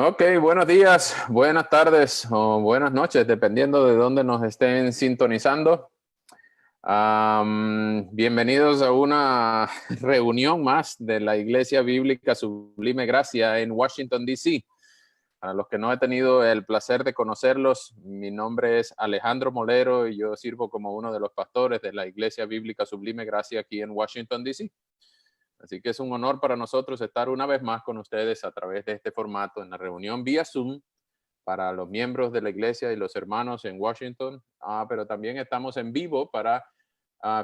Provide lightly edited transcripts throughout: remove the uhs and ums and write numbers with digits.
Ok, buenos días, buenas tardes o buenas noches, dependiendo de dónde nos estén sintonizando. Bienvenidos a una reunión más de la Iglesia Bíblica Sublime Gracia en Washington, D.C. A los que no he tenido el placer de conocerlos, mi nombre es Alejandro Molero y yo sirvo como uno de los pastores de la Iglesia Bíblica Sublime Gracia aquí en Washington, D.C. Así que es un honor para nosotros estar una vez más con ustedes a través de este formato en la reunión vía Zoom para los miembros de la iglesia y los hermanos en Washington, pero también estamos en vivo para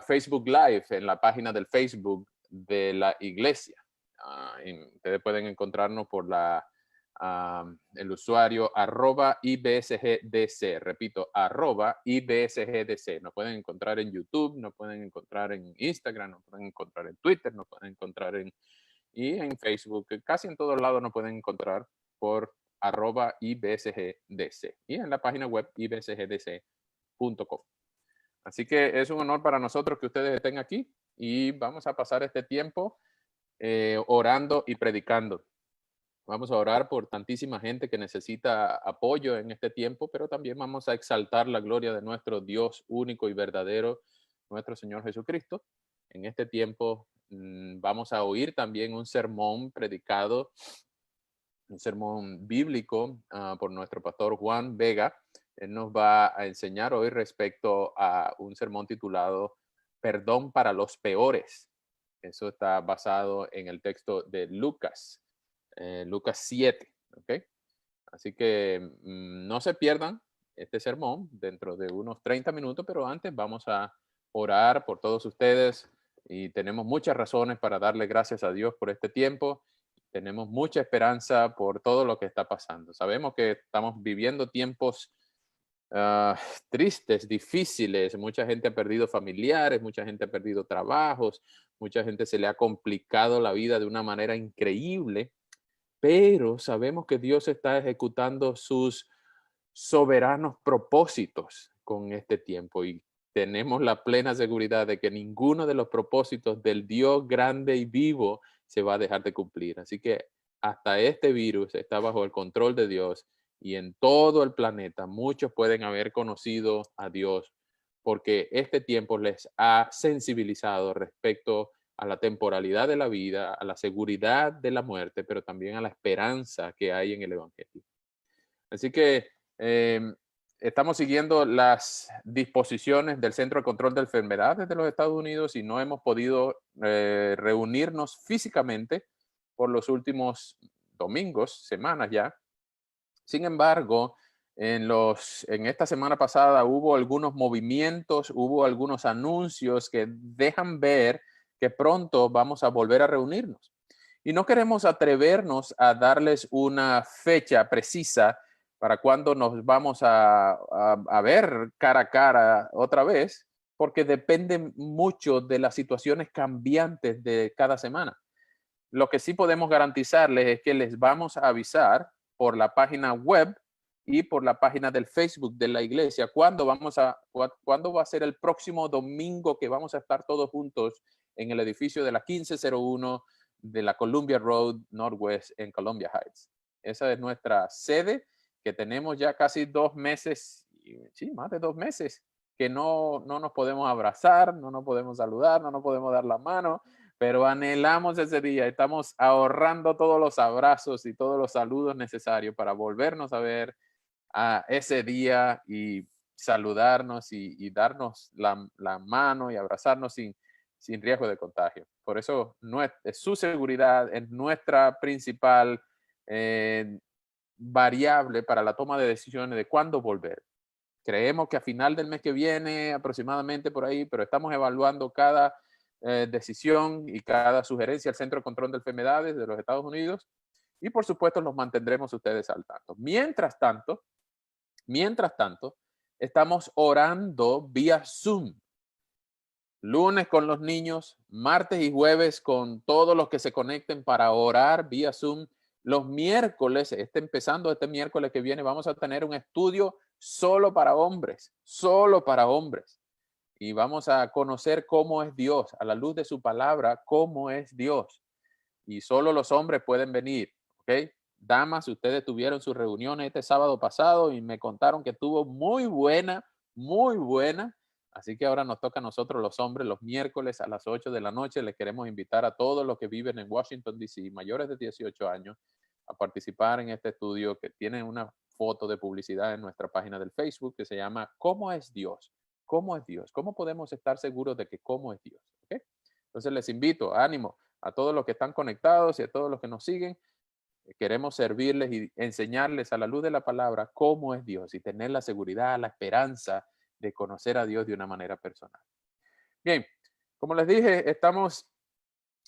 Facebook Live en la página del Facebook de la iglesia. Ustedes pueden encontrarnos por el usuario @IBSGDC. Repito, @IBSGDC. Nos pueden encontrar en YouTube, nos pueden encontrar en Instagram, nos pueden encontrar en Twitter, nos pueden encontrar y en Facebook. Casi en todos lados nos pueden encontrar por @IBSGDC y en la página web ibsgdc.com. Así que es un honor para nosotros que ustedes estén aquí y vamos a pasar este tiempo orando y predicando. Vamos a orar por tantísima gente que necesita apoyo en este tiempo, pero también vamos a exaltar la gloria de nuestro Dios único y verdadero, nuestro Señor Jesucristo. En este tiempo vamos a oír también un sermón predicado, un sermón bíblico por nuestro pastor Juan Vega. Él nos va a enseñar hoy respecto a un sermón titulado Perdón para los peores. Eso está basado en el texto de Lucas. Lucas 7, ¿ok? Así que no se pierdan este sermón dentro de unos 30 minutos, pero antes vamos a orar por todos ustedes y tenemos muchas razones para darle gracias a Dios por este tiempo. Tenemos mucha esperanza por todo lo que está pasando. Sabemos que estamos viviendo tiempos tristes, difíciles. Mucha gente ha perdido familiares, mucha gente ha perdido trabajos, mucha gente se le ha complicado la vida de una manera increíble, pero sabemos que Dios está ejecutando sus soberanos propósitos con este tiempo y tenemos la plena seguridad de que ninguno de los propósitos del Dios grande y vivo se va a dejar de cumplir. Así que hasta este virus está bajo el control de Dios y en todo el planeta muchos pueden haber conocido a Dios porque este tiempo les ha sensibilizado respecto a la temporalidad de la vida, a la seguridad de la muerte, pero también a la esperanza que hay en el Evangelio. Así que estamos siguiendo las disposiciones del Centro de Control de Enfermedades de los Estados Unidos y no hemos podido reunirnos físicamente por los últimos domingos, semanas ya. Sin embargo, en esta semana pasada hubo algunos movimientos, hubo algunos anuncios que dejan ver que pronto vamos a volver a reunirnos. Y no queremos atrevernos a darles una fecha precisa para cuando nos vamos a ver cara a cara otra vez, porque depende mucho de las situaciones cambiantes de cada semana. Lo que sí podemos garantizarles es que les vamos a avisar por la página web y por la página del Facebook de la iglesia cuándo va a ser el próximo domingo que vamos a estar todos juntos en el edificio de la 1501 de la Columbia Road Northwest en Columbia Heights. Esa es nuestra sede que tenemos ya casi 2 meses, sí, más de 2 meses, que no nos podemos abrazar, no nos podemos saludar, no nos podemos dar la mano, pero anhelamos ese día. Estamos ahorrando todos los abrazos y todos los saludos necesarios para volvernos a ver a ese día y saludarnos y darnos la mano y abrazarnos sin riesgo de contagio. Por eso su seguridad es nuestra principal variable para la toma de decisiones de cuándo volver. Creemos que a final del mes que viene, aproximadamente por ahí, pero estamos evaluando cada decisión y cada sugerencia al Centro de Control de Enfermedades de los Estados Unidos y por supuesto los mantendremos ustedes al tanto. Mientras tanto, estamos orando vía Zoom. Lunes con los niños, martes y jueves con todos los que se conecten para orar vía Zoom. Los miércoles, empezando este miércoles que viene, vamos a tener un estudio solo para hombres. Y vamos a conocer cómo es Dios, a la luz de su palabra, cómo es Dios. Y solo los hombres pueden venir, ¿ok? Damas, ustedes tuvieron sus reuniones este sábado pasado y me contaron que estuvo muy buena, muy buena. Así que ahora nos toca a nosotros los hombres los miércoles a las 8 de la noche. Les queremos invitar a todos los que viven en Washington, D.C., mayores de 18 años, a participar en este estudio que tiene una foto de publicidad en nuestra página del Facebook que se llama ¿Cómo es Dios? ¿Cómo es Dios? ¿Cómo podemos estar seguros de que cómo es Dios? ¿Okay? Entonces les invito, ánimo, a todos los que están conectados y a todos los que nos siguen. Queremos servirles y enseñarles a la luz de la palabra cómo es Dios y tener la seguridad, la esperanza de conocer a Dios de una manera personal. Bien, como les dije, estamos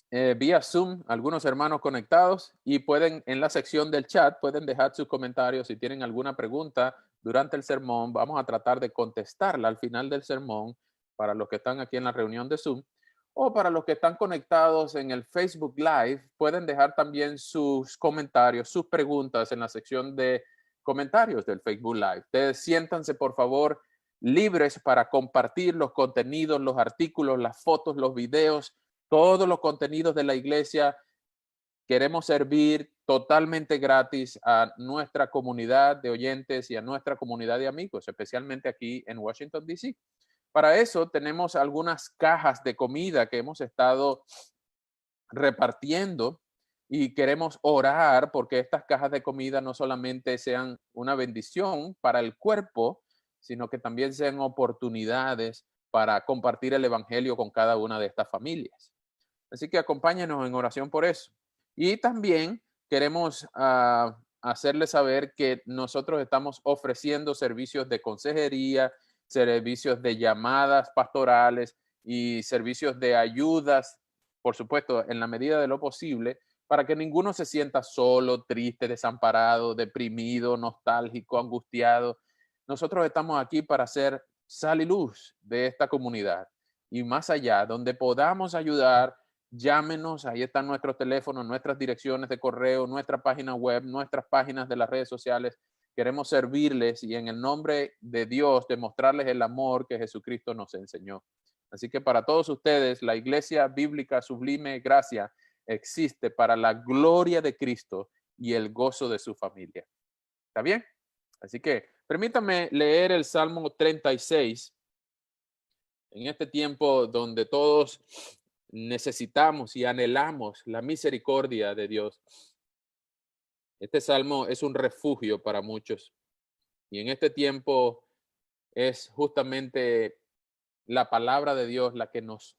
vía Zoom, algunos hermanos conectados y pueden en la sección del chat, pueden dejar sus comentarios si tienen alguna pregunta durante el sermón. Vamos a tratar de contestarla al final del sermón para los que están aquí en la reunión de Zoom. O para los que están conectados en el Facebook Live, pueden dejar también sus comentarios, sus preguntas en la sección de comentarios del Facebook Live. Ustedes siéntanse, por favor, libres para compartir los contenidos, los artículos, las fotos, los videos, todos los contenidos de la iglesia. Queremos servir totalmente gratis a nuestra comunidad de oyentes y a nuestra comunidad de amigos, especialmente aquí en Washington, D.C. Para eso tenemos algunas cajas de comida que hemos estado repartiendo y queremos orar porque estas cajas de comida no solamente sean una bendición para el cuerpo, sino que también sean oportunidades para compartir el evangelio con cada una de estas familias. Así que acompáñenos en oración por eso. Y también queremos hacerles saber que nosotros estamos ofreciendo servicios de consejería, servicios de llamadas pastorales y servicios de ayudas, por supuesto, en la medida de lo posible, para que ninguno se sienta solo, triste, desamparado, deprimido, nostálgico, angustiado. Nosotros estamos aquí para ser sal y luz de esta comunidad y más allá, donde podamos ayudar. Llámenos, ahí están nuestros teléfonos, nuestras direcciones de correo, nuestra página web, nuestras páginas de las redes sociales. Queremos servirles y en el nombre de Dios demostrarles el amor que Jesucristo nos enseñó. Así que para todos ustedes, la Iglesia Bíblica Sublime Gracia existe para la gloria de Cristo y el gozo de su familia. ¿Está bien? Así que permítanme leer el Salmo 36 en este tiempo donde todos necesitamos y anhelamos la misericordia de Dios. Este salmo es un refugio para muchos y en este tiempo es justamente la palabra de Dios la que nos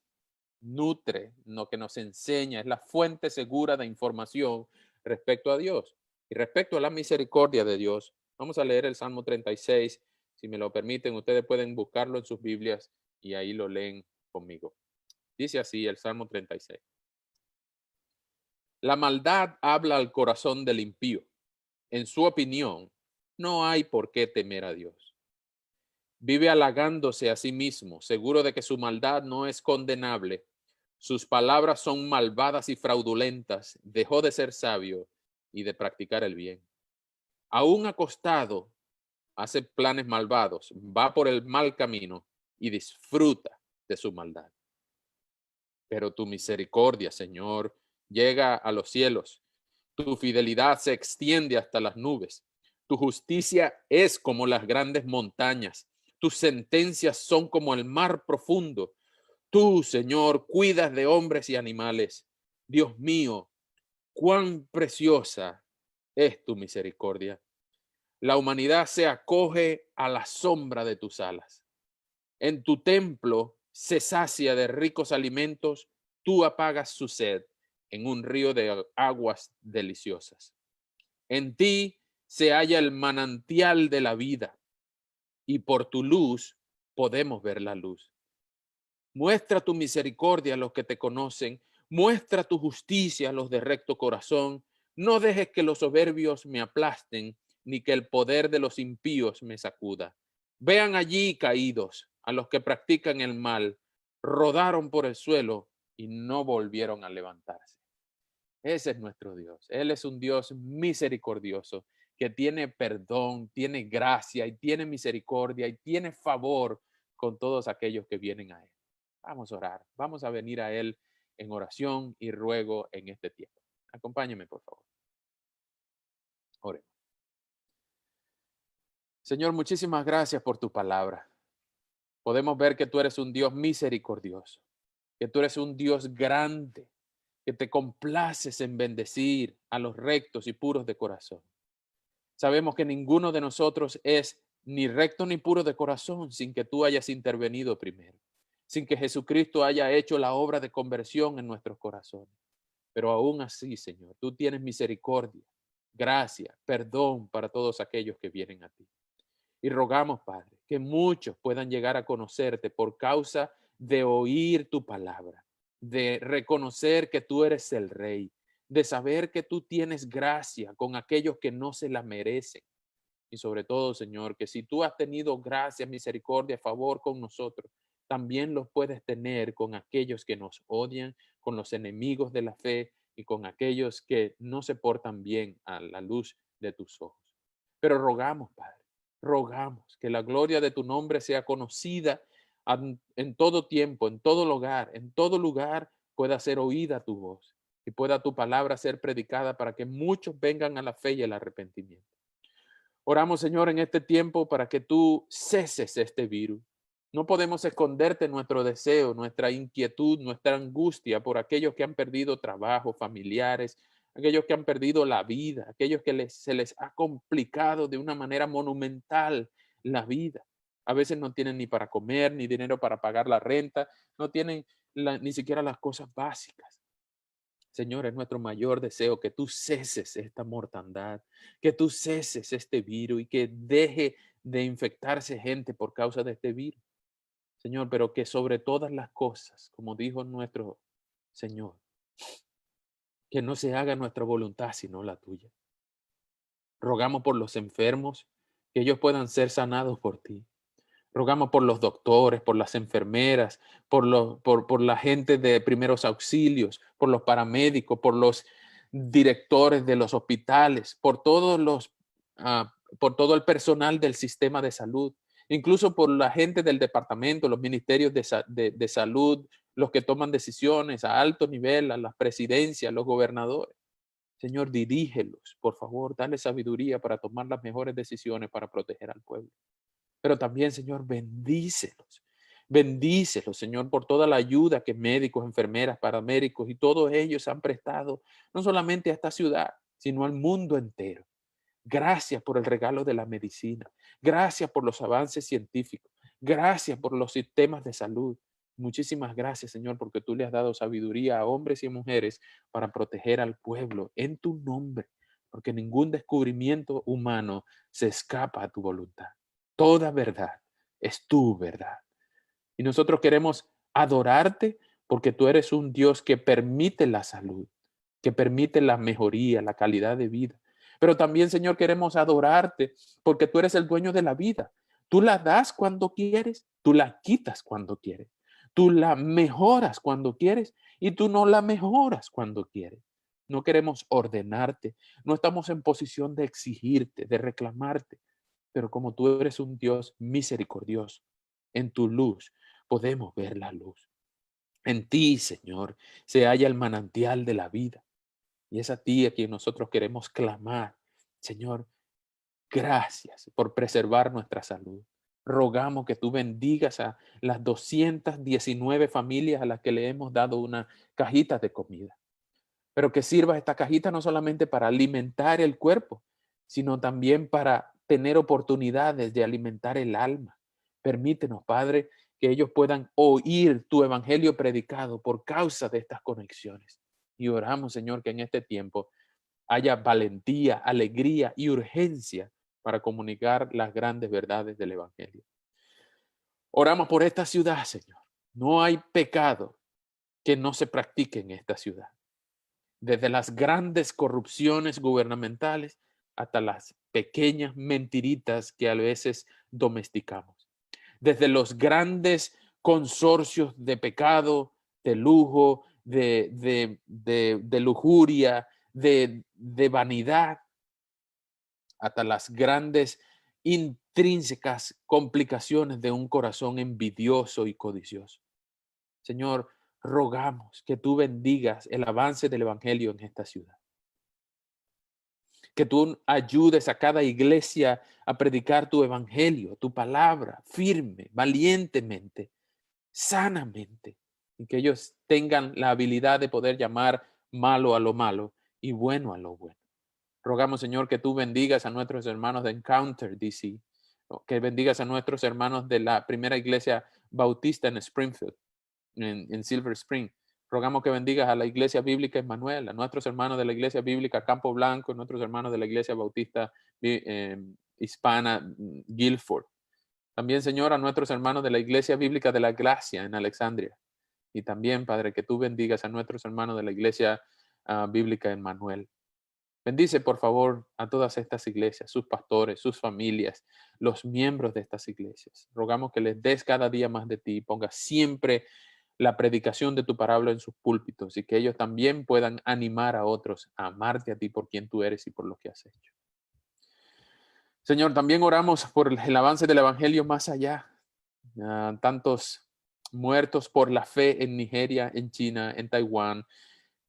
nutre, lo que nos enseña, es la fuente segura de información respecto a Dios y respecto a la misericordia de Dios. Vamos a leer el Salmo 36, si me lo permiten, ustedes pueden buscarlo en sus Biblias y ahí lo leen conmigo. Dice así el Salmo 36. La maldad habla al corazón del impío. En su opinión, no hay por qué temer a Dios. Vive halagándose a sí mismo, seguro de que su maldad no es condenable. Sus palabras son malvadas y fraudulentas. Dejó de ser sabio y de practicar el bien. Aún acostado, hace planes malvados, va por el mal camino y disfruta de su maldad. Pero tu misericordia, Señor, llega a los cielos. Tu fidelidad se extiende hasta las nubes. Tu justicia es como las grandes montañas. Tus sentencias son como el mar profundo. Tú, Señor, cuidas de hombres y animales. Dios mío, cuán preciosa es tu misericordia. La humanidad se acoge a la sombra de tus alas. En tu templo se sacia de ricos alimentos, tú apagas su sed en un río de aguas deliciosas. En ti se halla el manantial de la vida y por tu luz podemos ver la luz. Muestra tu misericordia a los que te conocen, muestra tu justicia a los de recto corazón. No dejes que los soberbios me aplasten, ni que el poder de los impíos me sacuda. Vean allí caídos a los que practican el mal, rodaron por el suelo y no volvieron a levantarse. Ese es nuestro Dios. Él es un Dios misericordioso que tiene perdón, tiene gracia y tiene misericordia y tiene favor con todos aquellos que vienen a Él. Vamos a orar, vamos a venir a Él en oración y ruego en este tiempo. Acompáñeme, por favor. Señor, muchísimas gracias por tu palabra. Podemos ver que tú eres un Dios misericordioso, que tú eres un Dios grande, que te complaces en bendecir a los rectos y puros de corazón. Sabemos que ninguno de nosotros es ni recto ni puro de corazón sin que tú hayas intervenido primero, sin que Jesucristo haya hecho la obra de conversión en nuestros corazones. Pero aún así, Señor, tú tienes misericordia, gracia, perdón para todos aquellos que vienen a ti. Y rogamos, Padre, que muchos puedan llegar a conocerte por causa de oír tu palabra, de reconocer que tú eres el Rey, de saber que tú tienes gracia con aquellos que no se la merecen. Y sobre todo, Señor, que si tú has tenido gracia, misericordia, favor con nosotros, también los puedes tener con aquellos que nos odian, con los enemigos de la fe y con aquellos que no se portan bien a la luz de tus ojos. Pero rogamos, Padre, rogamos que la gloria de tu nombre sea conocida en todo tiempo, en todo lugar pueda ser oída tu voz y pueda tu palabra ser predicada para que muchos vengan a la fe y al arrepentimiento. Oramos, Señor, en este tiempo para que tú ceses este virus. No podemos esconderte nuestro deseo, nuestra inquietud, nuestra angustia por aquellos que han perdido trabajo, familiares, aquellos que han perdido la vida, aquellos que se les ha complicado de una manera monumental la vida. A veces no tienen ni para comer, ni dinero para pagar la renta, no tienen ni siquiera las cosas básicas. Señor, es nuestro mayor deseo que tú ceses esta mortandad, que tú ceses este virus y que deje de infectarse gente por causa de este virus. Señor, pero que sobre todas las cosas, como dijo nuestro Señor, que no se haga nuestra voluntad sino la tuya. Rogamos por los enfermos, que ellos puedan ser sanados por ti. Rogamos por los doctores, por las enfermeras, por la gente de primeros auxilios, por los paramédicos, por los directores de los hospitales, por todo el personal del sistema de salud, incluso por la gente del departamento, los ministerios de salud, los que toman decisiones a alto nivel, a las presidencias, los gobernadores. Señor, dirígelos, por favor, dale sabiduría para tomar las mejores decisiones para proteger al pueblo. Pero también, Señor, bendícelos. Bendícelos, Señor, por toda la ayuda que médicos, enfermeras, paramédicos y todos ellos han prestado, no solamente a esta ciudad, sino al mundo entero. Gracias por el regalo de la medicina. Gracias por los avances científicos. Gracias por los sistemas de salud. Muchísimas gracias, Señor, porque tú le has dado sabiduría a hombres y mujeres para proteger al pueblo en tu nombre, porque ningún descubrimiento humano se escapa a tu voluntad. Toda verdad es tu verdad. Y nosotros queremos adorarte porque tú eres un Dios que permite la salud, que permite la mejoría, la calidad de vida. Pero también, Señor, queremos adorarte porque tú eres el dueño de la vida. Tú la das cuando quieres, tú la quitas cuando quieres. Tú la mejoras cuando quieres y tú no la mejoras cuando quieres. No queremos ordenarte, no estamos en posición de exigirte, de reclamarte, pero como tú eres un Dios misericordioso, en tu luz podemos ver la luz. En ti, Señor, se halla el manantial de la vida. Y es a ti a quien nosotros queremos clamar. Señor, gracias por preservar nuestra salud. Rogamos que tú bendigas a las 219 familias a las que le hemos dado una cajita de comida. Pero que sirva esta cajita no solamente para alimentar el cuerpo, sino también para tener oportunidades de alimentar el alma. Permítenos, Padre, que ellos puedan oír tu evangelio predicado por causa de estas conexiones. Y oramos, Señor, que en este tiempo haya valentía, alegría y urgencia para comunicar las grandes verdades del evangelio. Oramos por esta ciudad, Señor. No hay pecado que no se practique en esta ciudad, desde las grandes corrupciones gubernamentales hasta las pequeñas mentiritas que a veces domesticamos, desde los grandes consorcios de pecado, de lujo, de lujuria, de vanidad, hasta las grandes intrínsecas complicaciones de un corazón envidioso y codicioso. Señor, rogamos que tú bendigas el avance del evangelio en esta ciudad. Que tú ayudes a cada iglesia a predicar tu evangelio, tu palabra, firme, valientemente, sanamente, y que ellos tengan la habilidad de poder llamar malo a lo malo y bueno a lo bueno. Rogamos, Señor, que tú bendigas a nuestros hermanos de Encounter DC, que bendigas a nuestros hermanos de la primera iglesia bautista en Springfield, en Silver Spring. Rogamos que bendigas a la iglesia bíblica Emmanuel, a nuestros hermanos de la iglesia bíblica Campo Blanco, a nuestros hermanos de la iglesia bautista hispana Guilford. También, Señor, a nuestros hermanos de la iglesia bíblica de la Gracia en Alexandria. Y también, Padre, que tú bendigas a nuestros hermanos de la iglesia bíblica Emmanuel. Bendice, por favor, a todas estas iglesias, sus pastores, sus familias, los miembros de estas iglesias. Rogamos que les des cada día más de ti, pongas siempre la predicación de tu palabra en sus púlpitos y que ellos también puedan animar a otros a amarte a ti por quien tú eres y por lo que has hecho. Señor, también oramos por el avance del evangelio más allá. Tantos muertos por la fe en Nigeria, en China, en Taiwán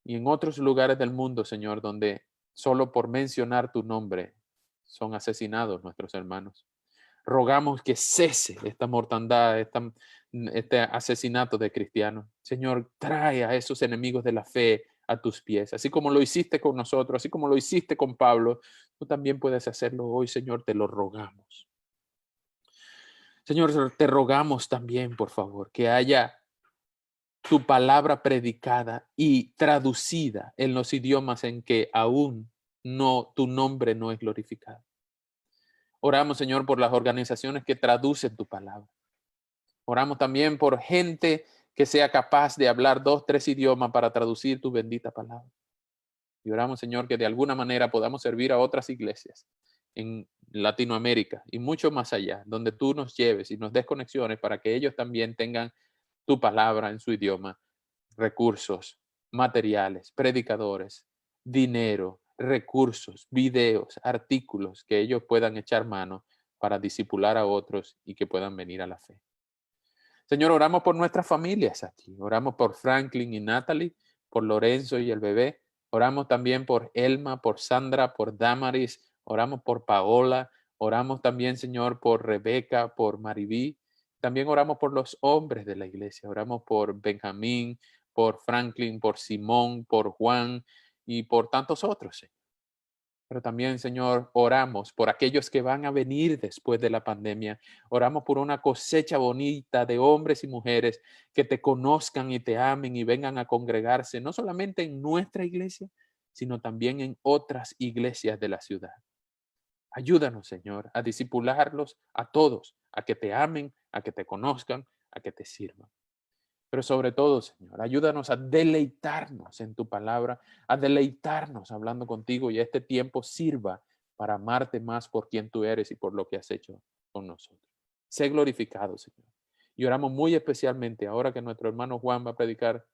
y en otros lugares del mundo, Señor, donde solo por mencionar tu nombre son asesinados nuestros hermanos. Rogamos que cese esta mortandad, este asesinato de cristianos. Señor, trae a esos enemigos de la fe a tus pies, así como lo hiciste con nosotros, así como lo hiciste con Pablo, tú también puedes hacerlo hoy, Señor, te lo rogamos. Señor, te rogamos también, por favor, que haya tu palabra predicada y traducida en los idiomas en que aún tu nombre no es glorificado. Oramos, Señor, por las organizaciones que traducen tu palabra. Oramos también por gente que sea capaz de hablar 2, 3 idiomas para traducir tu bendita palabra. Y oramos, Señor, que de alguna manera podamos servir a otras iglesias en Latinoamérica y mucho más allá, donde tú nos lleves y nos des conexiones para que ellos también tengan tu palabra en su idioma, recursos, materiales, predicadores, dinero, recursos, videos, artículos que ellos puedan echar mano para discipular a otros y que puedan venir a la fe. Señor, oramos por nuestras familias aquí. Oramos por Franklin y Natalie, por Lorenzo y el bebé. Oramos también por Elma, por Sandra, por Damaris. Oramos por Paola. Oramos también, Señor, por Rebeca, por Maribí. También oramos por los hombres de la iglesia. Oramos por Benjamín, por Franklin, por Simón, por Juan y por tantos otros, Señor. Pero también, Señor, oramos por aquellos que van a venir después de la pandemia. Oramos por una cosecha bonita de hombres y mujeres que te conozcan y te amen y vengan a congregarse, no solamente en nuestra iglesia, sino también en otras iglesias de la ciudad. Ayúdanos, Señor, a discipularlos a todos, a que te amen, a que te conozcan, a que te sirvan. Pero sobre todo, Señor, ayúdanos a deleitarnos en tu palabra, a deleitarnos hablando contigo y este tiempo sirva para amarte más por quien tú eres y por lo que has hecho con nosotros. Sé glorificado, Señor. Y oramos muy especialmente ahora que nuestro hermano Juan va a predicar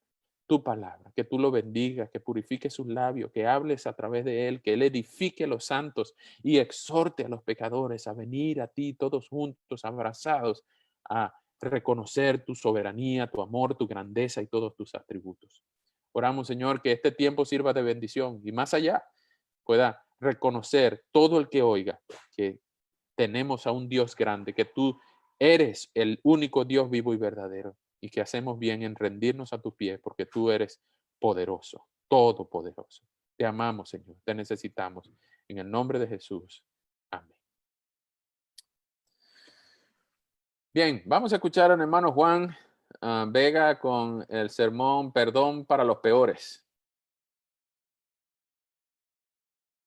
tu palabra, que tú lo bendigas, que purifique sus labios, que hables a través de él, que él edifique a los santos y exhorte a los pecadores a venir a ti todos juntos, abrazados, a reconocer tu soberanía, tu amor, tu grandeza y todos tus atributos. Oramos, Señor, que este tiempo sirva de bendición y más allá pueda reconocer todo el que oiga que tenemos a un Dios grande, que tú eres el único Dios vivo y verdadero y que hacemos bien en rendirnos a tus pies porque tú eres poderoso, todopoderoso. Te amamos, Señor, te necesitamos. En el nombre de Jesús. Amén. Bien, vamos a escuchar al hermano Juan Vega con el sermón Perdón para los Peores.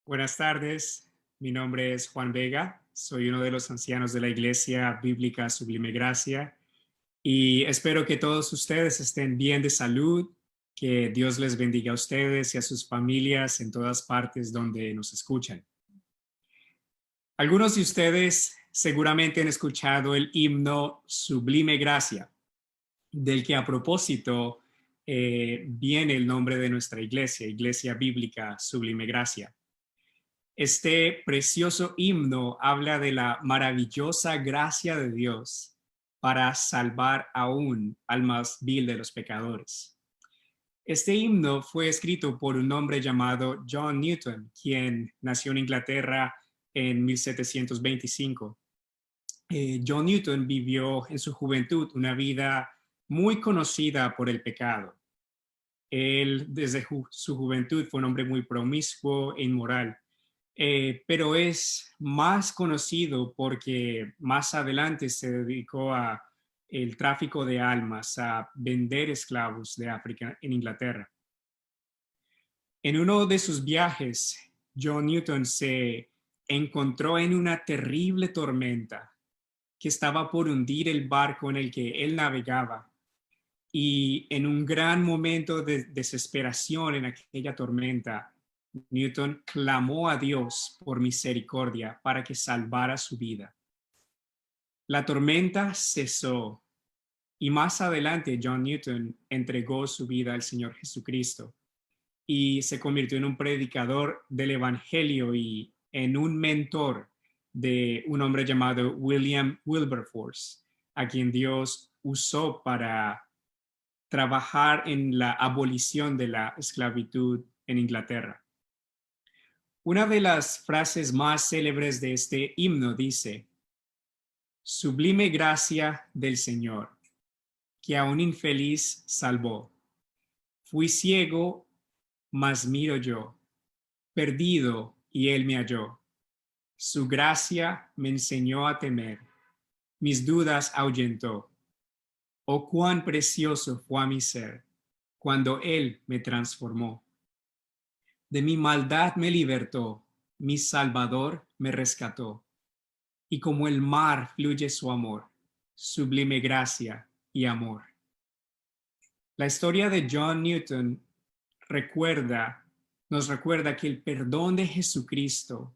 Buenas tardes, mi nombre es Juan Vega, soy uno de los ancianos de la Iglesia Bíblica Sublime Gracia y espero que todos ustedes estén bien de salud, que Dios les bendiga a ustedes y a sus familias en todas partes donde nos escuchan. Algunos de ustedes seguramente han escuchado el himno Sublime Gracia, del que a propósito viene el nombre de nuestra iglesia, Iglesia Bíblica Sublime Gracia. Este precioso himno habla de la maravillosa gracia de Dios para salvar aún al más vil de los pecadores. Este himno fue escrito por un hombre llamado John Newton, quien nació en Inglaterra en 1725. John Newton vivió en su juventud una vida muy conocida por el pecado. Él desde su juventud fue un hombre muy promiscuo e inmoral, pero es más conocido porque más adelante se dedicó a el tráfico de almas, a vender esclavos de África en Inglaterra. En uno de sus viajes, John Newton se encontró en una terrible tormenta que estaba por hundir el barco en el que él navegaba. Y en un gran momento de desesperación en aquella tormenta, Newton clamó a Dios por misericordia para que salvara su vida. La tormenta cesó y más adelante John Newton entregó su vida al Señor Jesucristo y se convirtió en un predicador del Evangelio y en un mentor de un hombre llamado William Wilberforce, a quien Dios usó para trabajar en la abolición de la esclavitud en Inglaterra. Una de las frases más célebres de este himno dice: sublime gracia del Señor, que a un infeliz salvó. Fui ciego, mas miro yo, perdido, y él me halló. Su gracia me enseñó a temer, mis dudas ahuyentó. Oh, cuán precioso fue a mi ser, cuando él me transformó. De mi maldad me libertó, mi Salvador me rescató. Y como el mar fluye su amor, sublime gracia y amor. La historia de John Newton nos recuerda que el perdón de Jesucristo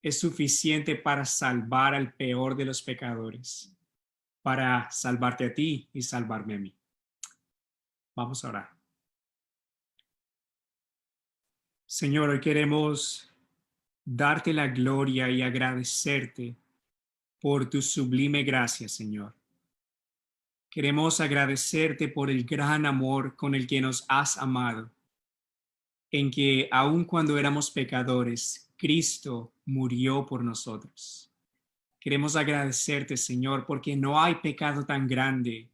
es suficiente para salvar al peor de los pecadores, para salvarte a ti y salvarme a mí. Vamos a orar. Señor, hoy queremos darte la gloria y agradecerte por tu sublime gracia, Señor. Queremos agradecerte por el gran amor con el que nos has amado, en que aun cuando éramos pecadores, Cristo murió por nosotros. Queremos agradecerte, Señor, porque no hay pecado tan grande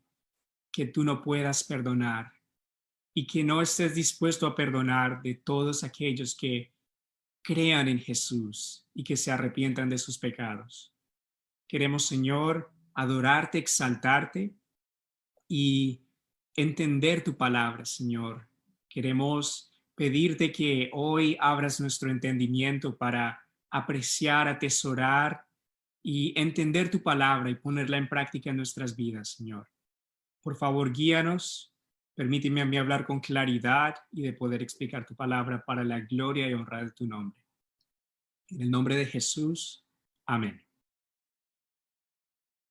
que tú no puedas perdonar y que no estés dispuesto a perdonar de todos aquellos que crean en Jesús y que se arrepientan de sus pecados. Queremos, Señor, adorarte, exaltarte y entender tu palabra, Señor. Queremos pedirte que hoy abras nuestro entendimiento para apreciar, atesorar y entender tu palabra y ponerla en práctica en nuestras vidas, Señor. Por favor, guíanos. Permíteme a mí hablar con claridad y de poder explicar tu palabra para la gloria y honra de tu nombre. En el nombre de Jesús. Amén.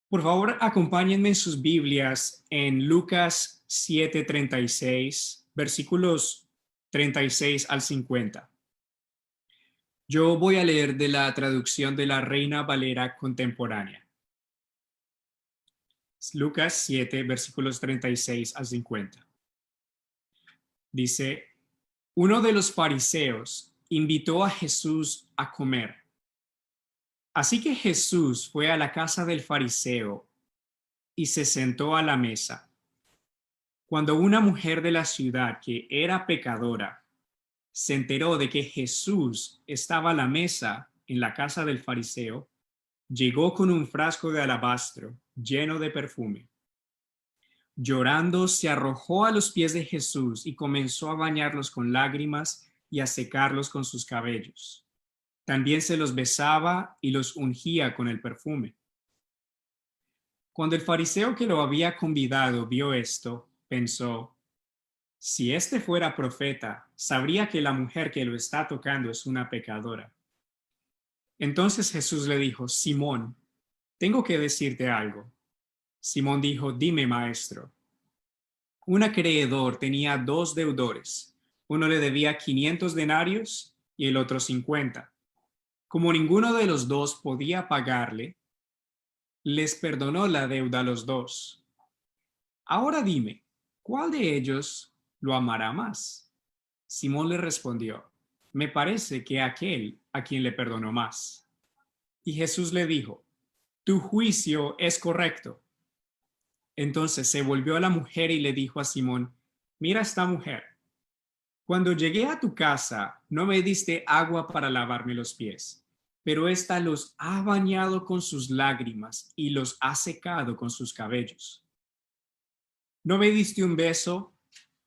Por favor, acompáñenme en sus Biblias en Lucas 7:36, versículos 36 al 50. Yo voy a leer de la traducción de la Reina Valera contemporánea. Lucas 7, versículos 36 al 50. Dice: uno de los fariseos invitó a Jesús a comer. Así que Jesús fue a la casa del fariseo y se sentó a la mesa. Cuando una mujer de la ciudad que era pecadora se enteró de que Jesús estaba a la mesa en la casa del fariseo, llegó con un frasco de alabastro lleno de perfume. Llorando, se arrojó a los pies de Jesús y comenzó a bañarlos con lágrimas y a secarlos con sus cabellos. También se los besaba y los ungía con el perfume. Cuando el fariseo que lo había convidado vio esto, pensó: si este fuera profeta, sabría que la mujer que lo está tocando es una pecadora. Entonces Jesús le dijo: Simón, tengo que decirte algo. Simón dijo: dime, maestro. Un acreedor tenía 2 deudores. Uno le debía 500 denarios y el otro 50. Como ninguno de los dos podía pagarle, les perdonó la deuda a los dos. Ahora dime, ¿cuál de ellos lo amará más. Simón le respondió, me parece que aquel a quien le perdonó más. Y Jesús le dijo, tu juicio es correcto. Entonces se volvió a la mujer y le dijo a Simón, mira esta mujer. Cuando llegué a tu casa, no me diste agua para lavarme los pies, pero ésta los ha bañado con sus lágrimas y los ha secado con sus cabellos. No me diste un beso,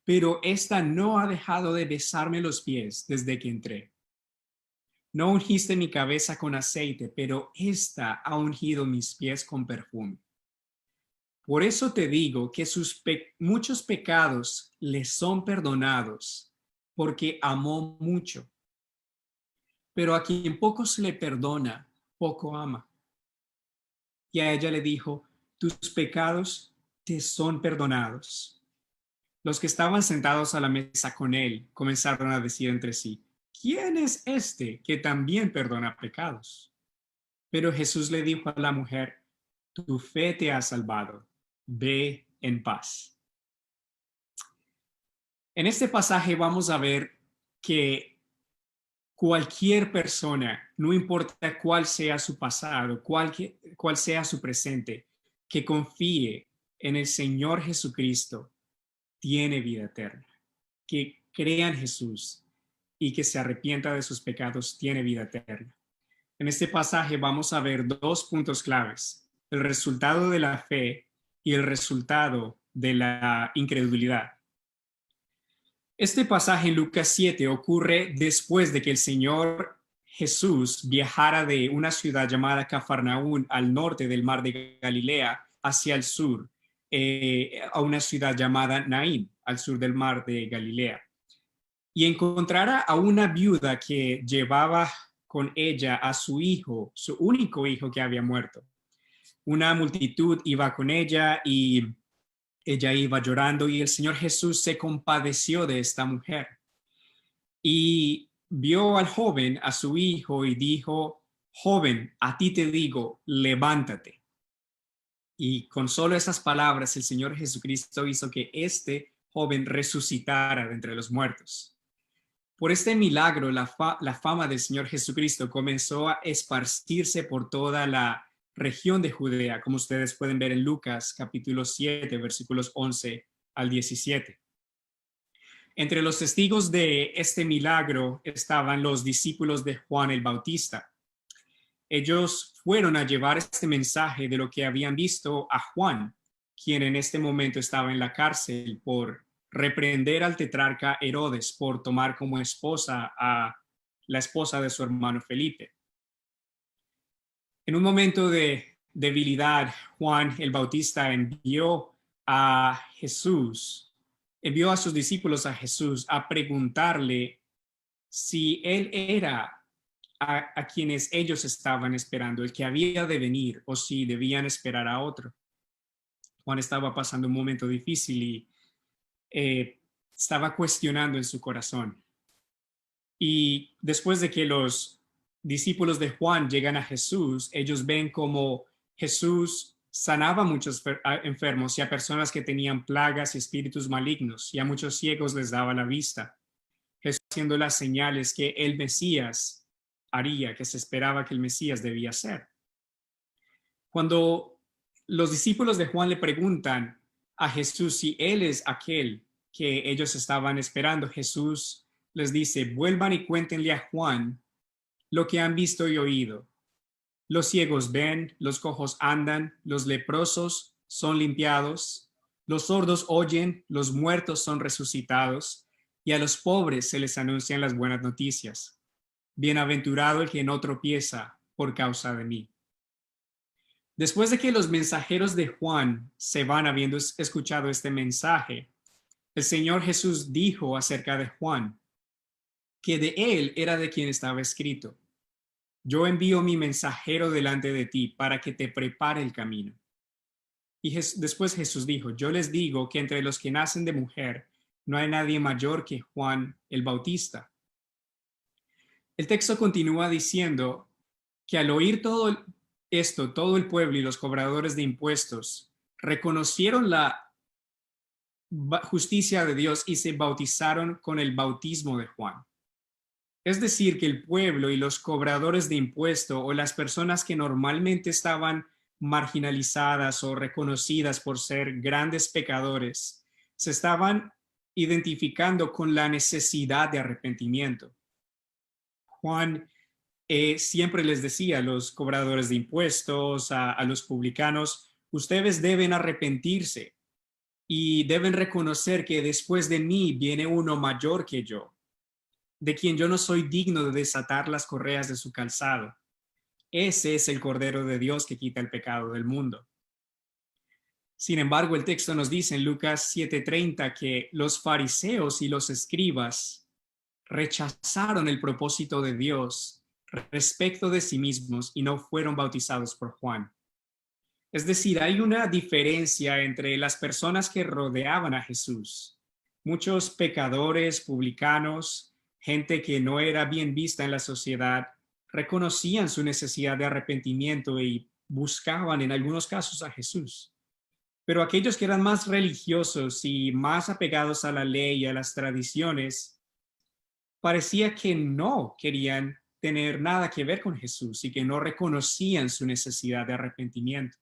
pero ésta no ha dejado de besarme los pies desde que entré. No ungiste mi cabeza con aceite, pero ésta ha ungido mis pies con perfume. Por eso te digo que sus muchos pecados le son perdonados, porque amó mucho. Pero a quien poco se le perdona, poco ama. Y a ella le dijo, tus pecados te son perdonados. Los que estaban sentados a la mesa con él comenzaron a decir entre sí, ¿quién es este que también perdona pecados? Pero Jesús le dijo a la mujer, tu fe te ha salvado, ve en paz. En este pasaje vamos a ver que cualquier persona, no importa cuál sea su pasado, cuál sea su presente, que confíe en el Señor Jesucristo, tiene vida eterna. Que crea en Jesús y que se arrepienta de sus pecados, tiene vida eterna. En este pasaje vamos a ver dos puntos claves: el resultado de la fe y el resultado de la incredulidad. Este pasaje en Lucas 7 ocurre después de que el Señor Jesús viajara de una ciudad llamada Cafarnaún al norte del mar de Galilea hacia el sur, a una ciudad llamada Naín, al sur del mar de Galilea, y encontrara a una viuda que llevaba con ella a su hijo, su único hijo que había muerto. Una multitud iba con ella y ella iba llorando, y el Señor Jesús se compadeció de esta mujer y vio al joven, a su hijo, y dijo, joven, a ti te digo, levántate. Y con solo esas palabras el Señor Jesucristo hizo que este joven resucitara de entre los muertos. Por este milagro, la fama del Señor Jesucristo comenzó a esparcirse por toda la región de Judea, como ustedes pueden ver en Lucas capítulo 7, versículos 11 al 17. Entre los testigos de este milagro estaban los discípulos de Juan el Bautista. Ellos fueron a llevar este mensaje de lo que habían visto a Juan, quien en este momento estaba en la cárcel por reprender al tetrarca Herodes por tomar como esposa a la esposa de su hermano Felipe. En un momento de debilidad, Juan el Bautista envió a sus discípulos a Jesús a preguntarle si él era a quienes ellos estaban esperando, el que había de venir, o si debían esperar a otro. Juan estaba pasando un momento difícil y estaba cuestionando en su corazón. Y después de que los discípulos de Juan llegan a Jesús, ellos ven como Jesús sanaba a muchos enfermos y a personas que tenían plagas y espíritus malignos, y a muchos ciegos les daba la vista. Jesús haciendo las señales que el Mesías haría, que se esperaba que el Mesías debía ser. Cuando los discípulos de Juan le preguntan a Jesús si él es aquel que ellos estaban esperando, Jesús les dice, vuelvan y cuéntenle a Juan lo que han visto y oído. Los ciegos ven, los cojos andan, los leprosos son limpiados, los sordos oyen, los muertos son resucitados, y a los pobres se les anuncian las buenas noticias. Bienaventurado el que no tropieza por causa de mí. Después de que los mensajeros de Juan se van habiendo escuchado este mensaje, el Señor Jesús dijo acerca de Juan que de él era de quien estaba escrito: yo envío mi mensajero delante de ti para que te prepare el camino. Y después Jesús dijo, yo les digo que entre los que nacen de mujer no hay nadie mayor que Juan el Bautista. El texto continúa diciendo que al oír todo esto, todo el pueblo y los cobradores de impuestos reconocieron la justicia de Dios y se bautizaron con el bautismo de Juan. Es decir, que el pueblo y los cobradores de impuesto o las personas que normalmente estaban marginalizadas o reconocidas por ser grandes pecadores, se estaban identificando con la necesidad de arrepentimiento. Juan siempre les decía a los cobradores de impuestos, a los publicanos, ustedes deben arrepentirse y deben reconocer que después de mí viene uno mayor que yo, de quien yo no soy digno de desatar las correas de su calzado. Ese es el Cordero de Dios que quita el pecado del mundo. Sin embargo, el texto nos dice en Lucas 7:30 que los fariseos y los escribas rechazaron el propósito de Dios respecto de sí mismos y no fueron bautizados por Juan. Es decir, hay una diferencia entre las personas que rodeaban a Jesús. Muchos pecadores, publicanos, gente que no era bien vista en la sociedad, reconocían su necesidad de arrepentimiento y buscaban en algunos casos a Jesús. Pero aquellos que eran más religiosos y más apegados a la ley y a las tradiciones, parecía que no querían tener nada que ver con Jesús y que no reconocían su necesidad de arrepentimiento.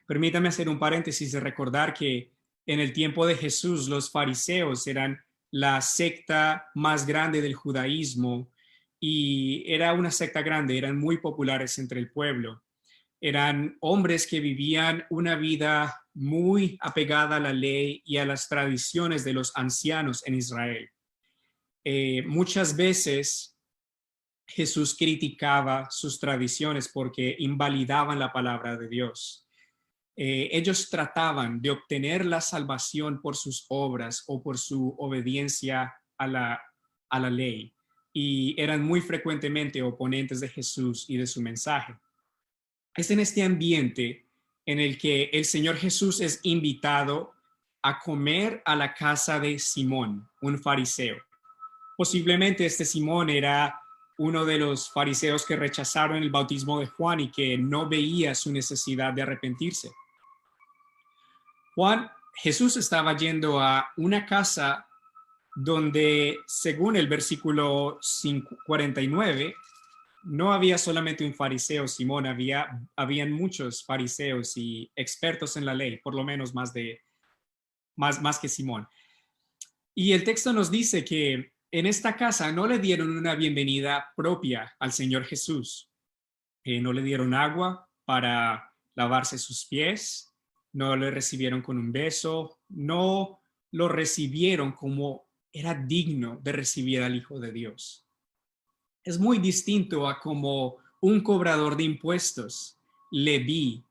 Permítame hacer un paréntesis de recordar que en el tiempo de Jesús los fariseos eran la secta más grande del judaísmo y era una secta grande, eran muy populares entre el pueblo. Eran hombres que vivían una vida muy apegada a la ley y a las tradiciones de los ancianos en Israel. Muchas veces Jesús criticaba sus tradiciones porque invalidaban la palabra de Dios. Ellos trataban de obtener la salvación por sus obras o por su obediencia a la ley y eran muy frecuentemente oponentes de Jesús y de su mensaje. Es en este ambiente en el que el Señor Jesús es invitado a comer a la casa de Simón, un fariseo. Posiblemente este Simón era uno de los fariseos que rechazaron el bautismo de Juan y que no veía su necesidad de arrepentirse. Jesús estaba yendo a una casa donde, según el versículo 49, no había solamente un fariseo, Simón, habían muchos fariseos y expertos en la ley, por lo menos más que Simón. Y el texto nos dice que en esta casa no le dieron una bienvenida propia al Señor Jesús. No le dieron agua para lavarse sus pies, no le recibieron con un beso, no lo recibieron como era digno de recibir al Hijo de Dios. Es muy distinto a como un cobrador de impuestos, Leví,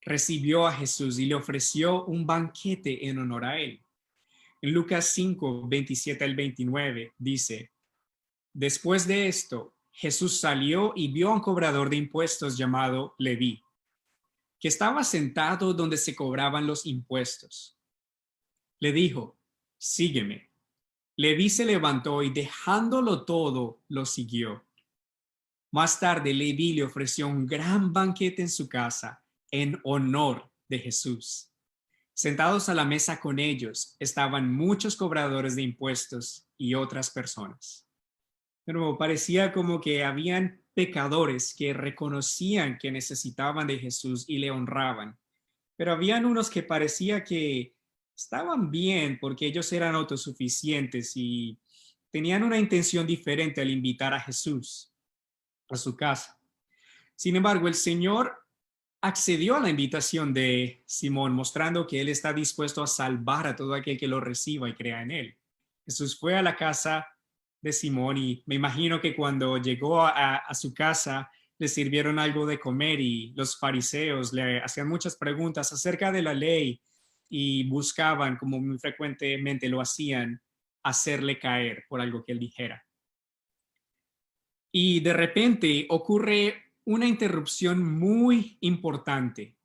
recibió a Jesús y le ofreció un banquete en honor a él. En Lucas 5, 27 al 29 dice, después de esto, Jesús salió y vio a un cobrador de impuestos llamado Leví, que estaba sentado donde se cobraban los impuestos. Le dijo, sígueme. Leví se levantó y dejándolo todo, lo siguió. Más tarde, Leví le ofreció un gran banquete en su casa en honor de Jesús. Sentados a la mesa con ellos estaban muchos cobradores de impuestos y otras personas. Pero parecía como que habían pecadores que reconocían que necesitaban de Jesús y le honraban. Pero habían unos que parecía que estaban bien porque ellos eran autosuficientes y tenían una intención diferente al invitar a Jesús a su casa. Sin embargo, el Señor accedió a la invitación de Simón, mostrando que él está dispuesto a salvar a todo aquel que lo reciba y crea en él. Jesús fue a la casa de Simón y me imagino que cuando llegó a su casa le sirvieron algo de comer y los fariseos le hacían muchas preguntas acerca de la ley y buscaban, como muy frecuentemente lo hacían, hacerle caer por algo que él dijera. Y de repente ocurre una interrupción muy importante.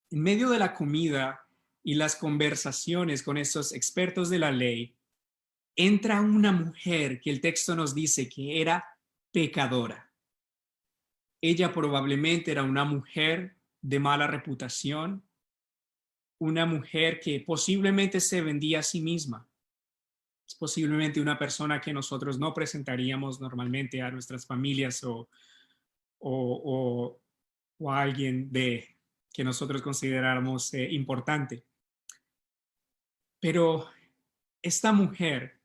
En medio de la comida y las conversaciones con esos expertos de la ley, entra una mujer que el texto nos dice que era pecadora. Ella probablemente era una mujer de mala reputación, una mujer que posiblemente se vendía a sí misma. Es posiblemente una persona que nosotros no presentaríamos normalmente a nuestras familias o, o a alguien que nosotros consideráramos importante. Pero esta mujer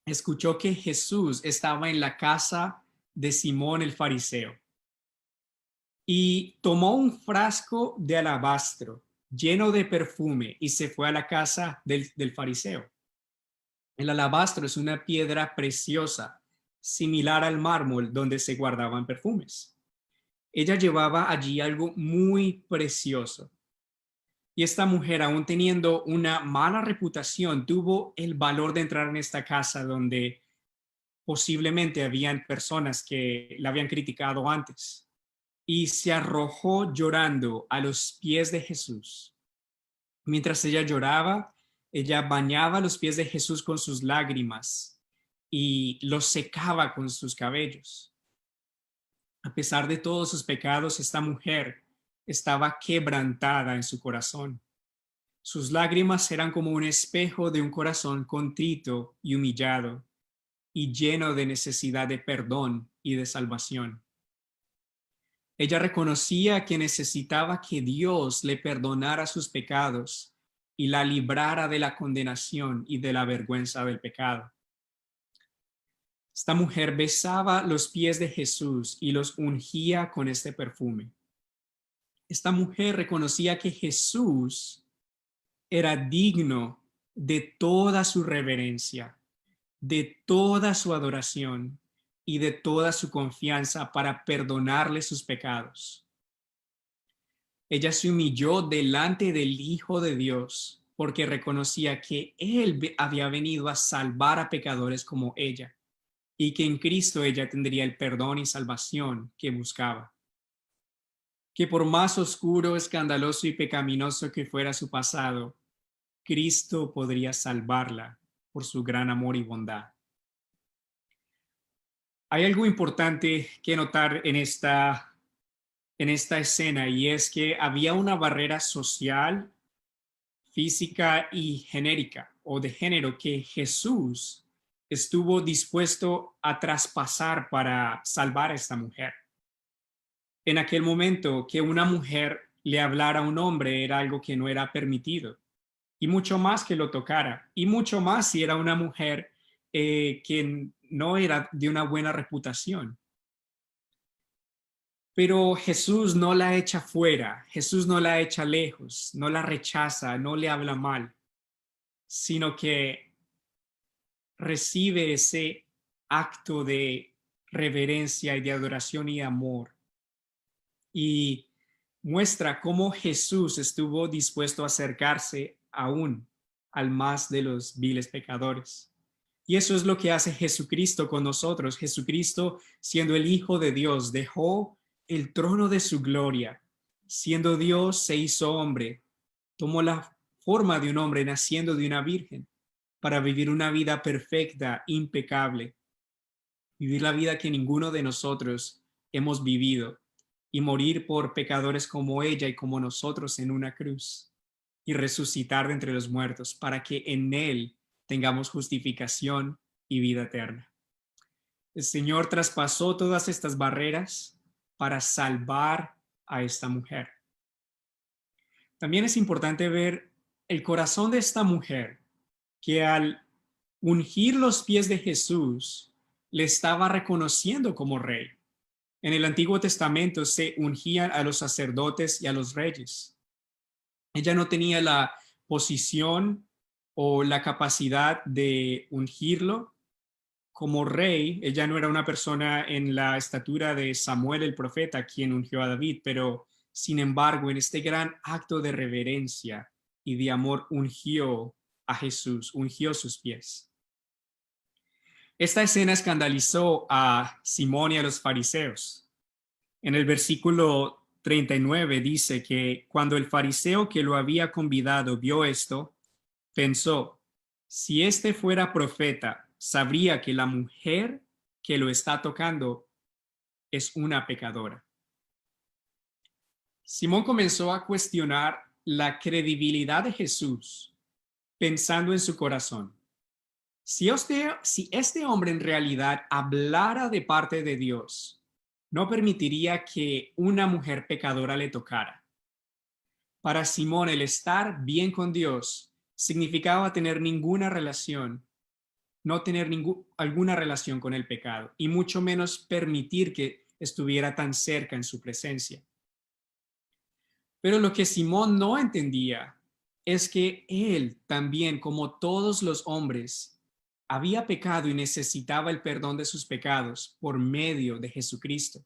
escuchó que Jesús estaba en la casa de Simón el fariseo y tomó un frasco de alabastro lleno de perfume y se fue a la casa del fariseo. El alabastro es una piedra preciosa, similar al mármol donde se guardaban perfumes. Ella llevaba allí algo muy precioso. Y esta mujer, aún teniendo una mala reputación, tuvo el valor de entrar en esta casa donde posiblemente habían personas que la habían criticado antes. Y se arrojó llorando a los pies de Jesús. Mientras ella lloraba, ella bañaba los pies de Jesús con sus lágrimas y los secaba con sus cabellos. A pesar de todos sus pecados, esta mujer estaba quebrantada en su corazón. Sus lágrimas eran como un espejo de un corazón contrito y humillado y lleno de necesidad de perdón y de salvación. Ella reconocía que necesitaba que Dios le perdonara sus pecados y la librara de la condenación y de la vergüenza del pecado. Esta mujer besaba los pies de Jesús y los ungía con este perfume. Esta mujer reconocía que Jesús era digno de toda su reverencia, de toda su adoración y de toda su confianza para perdonarle sus pecados. Ella se humilló delante del Hijo de Dios porque reconocía que Él había venido a salvar a pecadores como ella y que en Cristo ella tendría el perdón y salvación que buscaba. Que por más oscuro, escandaloso y pecaminoso que fuera su pasado, Cristo podría salvarla por su gran amor y bondad. Hay algo importante que notar en esta escena y es que había una barrera social, física y genérica o de género que Jesús estuvo dispuesto a traspasar para salvar a esta mujer. En aquel momento, que una mujer le hablara a un hombre era algo que no era permitido, y mucho más que lo tocara, y mucho más si era una mujer que no era de una buena reputación. Pero Jesús no la echa fuera, Jesús no la echa lejos, no la rechaza, no le habla mal, sino que recibe ese acto de reverencia y de adoración y amor y muestra cómo Jesús estuvo dispuesto a acercarse aún al más de los viles pecadores. Y eso es lo que hace Jesucristo con nosotros. Jesucristo, siendo el Hijo de Dios, dejó el trono de su gloria. Siendo Dios, se hizo hombre. Tomó la forma de un hombre naciendo de una virgen para vivir una vida perfecta, impecable. Vivir la vida que ninguno de nosotros hemos vivido y morir por pecadores como ella y como nosotros en una cruz y resucitar de entre los muertos para que en él tengamos justificación y vida eterna. El Señor traspasó todas estas barreras para salvar a esta mujer. También es importante ver el corazón de esta mujer que al ungir los pies de Jesús le estaba reconociendo como rey. En el Antiguo Testamento se ungían a los sacerdotes y a los reyes. Ella no tenía la posición o la capacidad de ungirlo como rey. Ella no era una persona en la estatura de Samuel el profeta quien ungió a David, pero sin embargo en este gran acto de reverencia y de amor ungió a Jesús, ungió sus pies. Esta escena escandalizó a Simón y a los fariseos. En el versículo 39 dice que cuando el fariseo que lo había convidado vio esto, pensó, si este fuera profeta, sabría que la mujer que lo está tocando es una pecadora. Simón comenzó a cuestionar la credibilidad de Jesús pensando en su corazón. Si este hombre en realidad hablara de parte de Dios, no permitiría que una mujer pecadora le tocara. Para Simón, el estar bien con Dios significaba tener ninguna relación, no tener alguna relación con el pecado, y mucho menos permitir que estuviera tan cerca en su presencia. Pero lo que Simón no entendía es que él también, como todos los hombres, había pecado y necesitaba el perdón de sus pecados por medio de Jesucristo.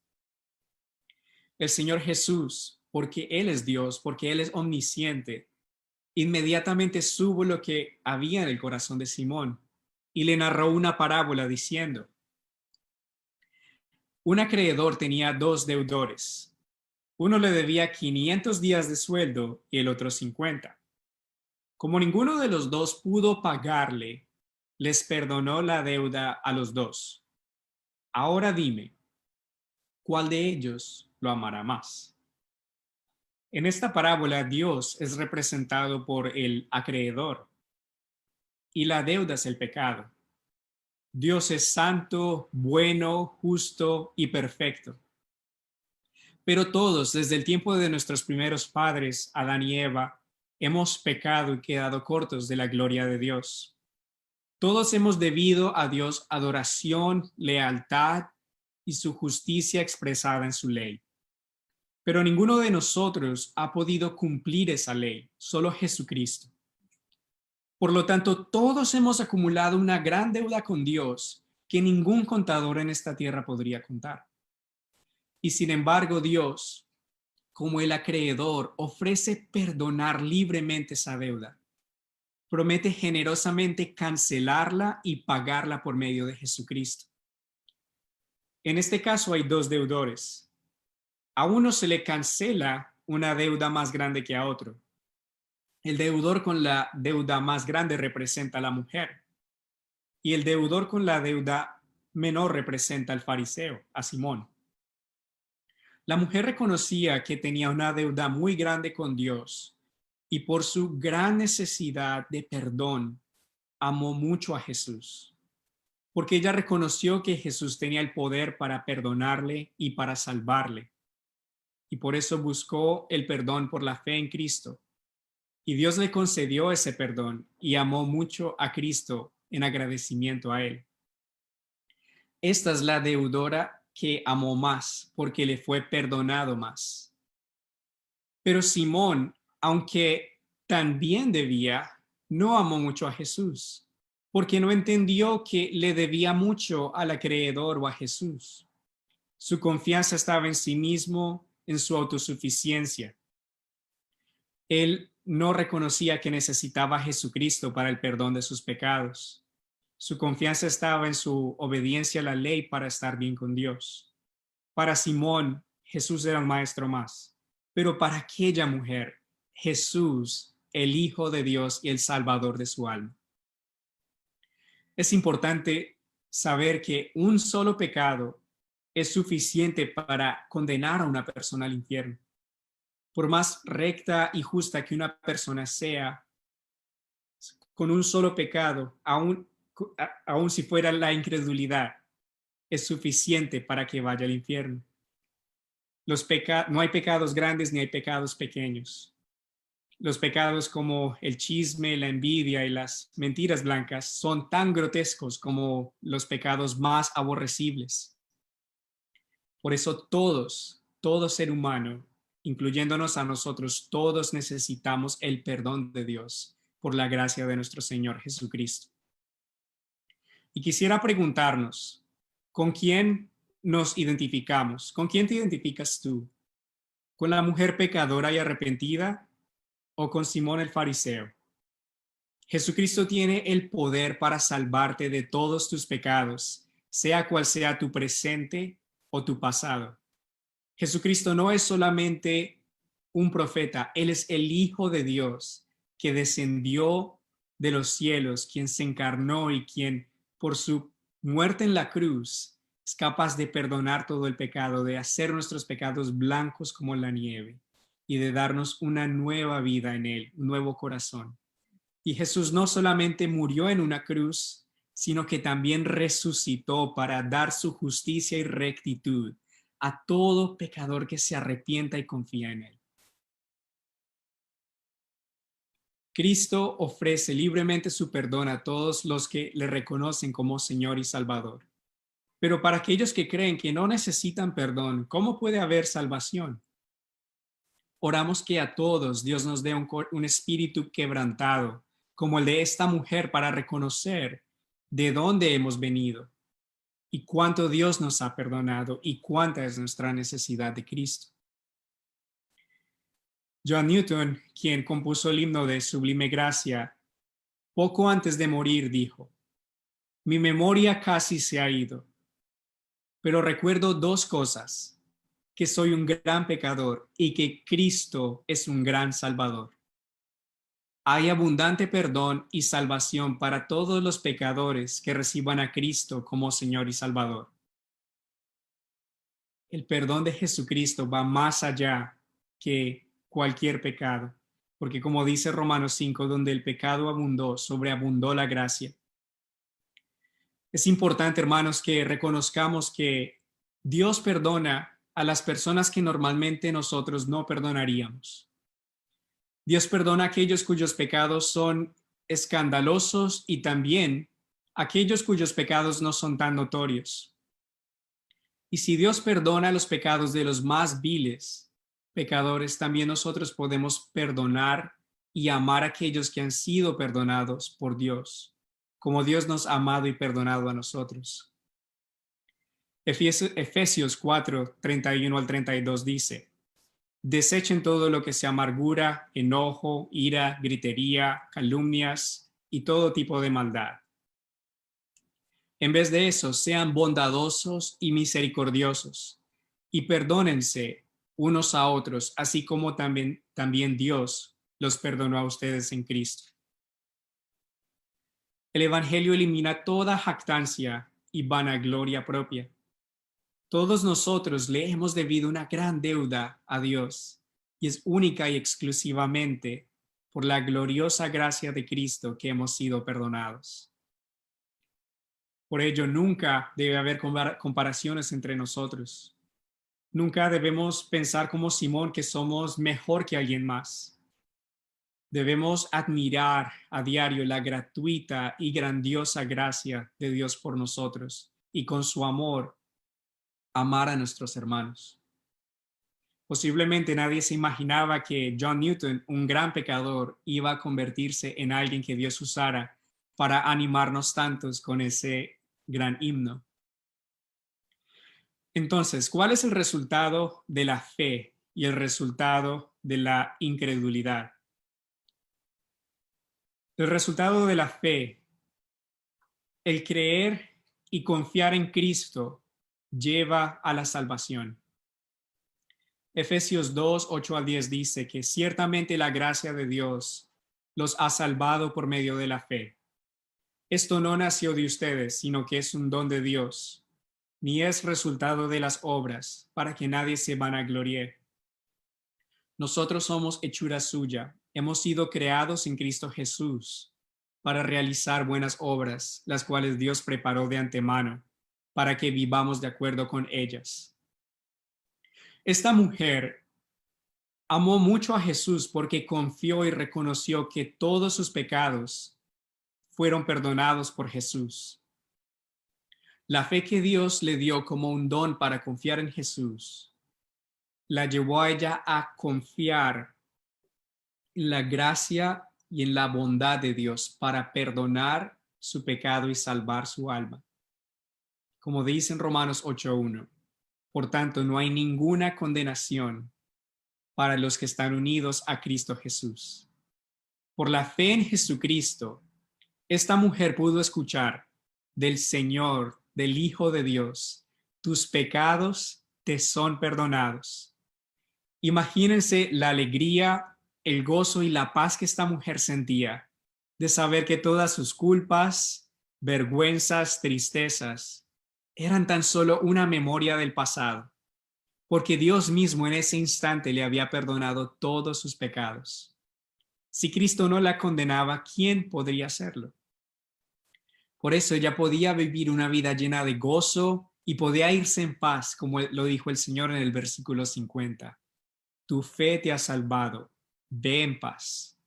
El Señor Jesús, porque Él es Dios, porque Él es omnisciente, inmediatamente supo lo que había en el corazón de Simón y le narró una parábola diciendo: un acreedor tenía dos deudores. Uno le debía 500 días de sueldo y el otro 50. Como ninguno de los dos pudo pagarle, les perdonó la deuda a los dos. Ahora dime, ¿cuál de ellos lo amará más? En esta parábola, Dios es representado por el acreedor y la deuda es el pecado. Dios es santo, bueno, justo y perfecto. Pero todos, desde el tiempo de nuestros primeros padres, Adán y Eva, hemos pecado y quedado cortos de la gloria de Dios. Todos hemos debido a Dios adoración, lealtad y su justicia expresada en su ley. Pero ninguno de nosotros ha podido cumplir esa ley, solo Jesucristo. Por lo tanto, todos hemos acumulado una gran deuda con Dios que ningún contador en esta tierra podría contar. Y sin embargo, Dios, como el acreedor, ofrece perdonar libremente esa deuda. Promete generosamente cancelarla y pagarla por medio de Jesucristo. En este caso hay dos deudores. A uno se le cancela una deuda más grande que a otro. El deudor con la deuda más grande representa a la mujer y el deudor con la deuda menor representa al fariseo, a Simón. La mujer reconocía que tenía una deuda muy grande con Dios y por su gran necesidad de perdón amó mucho a Jesús, porque ella reconoció que Jesús tenía el poder para perdonarle y para salvarle, y por eso buscó el perdón por la fe en Cristo. Y Dios le concedió ese perdón y amó mucho a Cristo en agradecimiento a Él. Esta es la deudora que amó más porque le fue perdonado más. Pero Simón, aunque también debía, no amó mucho a Jesús, porque no entendió que le debía mucho al acreedor o a Jesús. Su confianza estaba en sí mismo, en su autosuficiencia. Él no reconocía que necesitaba a Jesucristo para el perdón de sus pecados. Su confianza estaba en su obediencia a la ley para estar bien con Dios. Para Simón, Jesús era un maestro más, pero para aquella mujer, Jesús, el Hijo de Dios y el Salvador de su alma. Es importante saber que un solo pecado es suficiente para condenar a una persona al infierno. Por más recta y justa que una persona sea, con un solo pecado, aun si fuera la incredulidad, es suficiente para que vaya al infierno. No hay pecados grandes ni hay pecados pequeños. Los pecados como el chisme, la envidia y las mentiras blancas son tan grotescos como los pecados más aborrecibles. Por eso todo ser humano, incluyéndonos a nosotros, todos necesitamos el perdón de Dios por la gracia de nuestro Señor Jesucristo. Y quisiera preguntarnos, ¿con quién nos identificamos? ¿Con quién te identificas tú? ¿Con la mujer pecadora y arrepentida o con Simón el fariseo? Jesucristo tiene el poder para salvarte de todos tus pecados, sea cual sea tu presente o tu pasado. Jesucristo no es solamente un profeta, Él es el Hijo de Dios que descendió de los cielos, quien se encarnó y quien por su muerte en la cruz es capaz de perdonar todo el pecado, de hacer nuestros pecados blancos como la nieve. y de darnos una nueva vida en Él, un nuevo corazón. Y Jesús no solamente murió en una cruz, sino que también resucitó para dar su justicia y rectitud a todo pecador que se arrepienta y confía en Él. Cristo ofrece libremente su perdón a todos los que le reconocen como Señor y Salvador. Pero para aquellos que creen que no necesitan perdón, ¿cómo puede haber salvación? Oramos que a todos Dios nos dé un espíritu quebrantado, como el de esta mujer, para reconocer de dónde hemos venido y cuánto Dios nos ha perdonado y cuánta es nuestra necesidad de Cristo. John Newton, quien compuso el himno de Sublime Gracia, poco antes de morir dijo: mi memoria casi se ha ido, pero recuerdo dos cosas: que soy un gran pecador y que Cristo es un gran Salvador. Hay abundante perdón y salvación para todos los pecadores que reciban a Cristo como Señor y Salvador. El perdón de Jesucristo va más allá que cualquier pecado, porque como dice Romanos 5, donde el pecado abundó, sobreabundó la gracia. Es importante, hermanos, que reconozcamos que Dios perdona a las personas que normalmente nosotros no perdonaríamos. Dios perdona a aquellos cuyos pecados son escandalosos y también aquellos cuyos pecados no son tan notorios. Y si Dios perdona los pecados de los más viles pecadores, también nosotros podemos perdonar y amar a aquellos que han sido perdonados por Dios, como Dios nos ha amado y perdonado a nosotros. Efesios 4, 31 al 32 dice: desechen todo lo que sea amargura, enojo, ira, gritería, calumnias y todo tipo de maldad. En vez de eso, sean bondadosos y misericordiosos y perdónense unos a otros, así como también Dios los perdonó a ustedes en Cristo. El Evangelio elimina toda jactancia y vanagloria propia. Todos nosotros le hemos debido una gran deuda a Dios, y es única y exclusivamente por la gloriosa gracia de Cristo que hemos sido perdonados. Por ello, nunca debe haber comparaciones entre nosotros. Nunca debemos pensar como Simón que somos mejor que alguien más. Debemos admirar a diario la gratuita y grandiosa gracia de Dios por nosotros y con su amor amar a nuestros hermanos. Posiblemente nadie se imaginaba que John Newton, un gran pecador, iba a convertirse en alguien que Dios usara para animarnos tantos con ese gran himno. Entonces, ¿cuál es el resultado de la fe y el resultado de la incredulidad? El resultado de la fe, el creer y confiar en Cristo, lleva a la salvación. Efesios 2, 8 al 10 dice que ciertamente la gracia de Dios los ha salvado por medio de la fe. Esto no nació de ustedes, sino que es un don de Dios, ni es resultado de las obras, para que nadie se vanaglorie. Nosotros somos hechura suya, hemos sido creados en Cristo Jesús para realizar buenas obras, las cuales Dios preparó de antemano, para que vivamos de acuerdo con ellas. Esta mujer amó mucho a Jesús porque confió y reconoció que todos sus pecados fueron perdonados por Jesús. La fe que Dios le dio como un don para confiar en Jesús la llevó a ella a confiar en la gracia y en la bondad de Dios para perdonar su pecado y salvar su alma. Como dice en Romanos 8:1, por tanto, no hay ninguna condenación para los que están unidos a Cristo Jesús. Por la fe en Jesucristo, esta mujer pudo escuchar del Señor, del Hijo de Dios: tus pecados te son perdonados. Imagínense la alegría, el gozo y la paz que esta mujer sentía de saber que todas sus culpas, vergüenzas, tristezas eran tan solo una memoria del pasado porque Dios mismo en ese instante le había perdonado todos sus pecados. Si Cristo no la condenaba, ¿quién podría hacerlo? Por eso ella podía vivir una vida llena de gozo y podía irse en paz, como lo dijo el Señor en el versículo 50. Tu fe te ha salvado, ve en paz.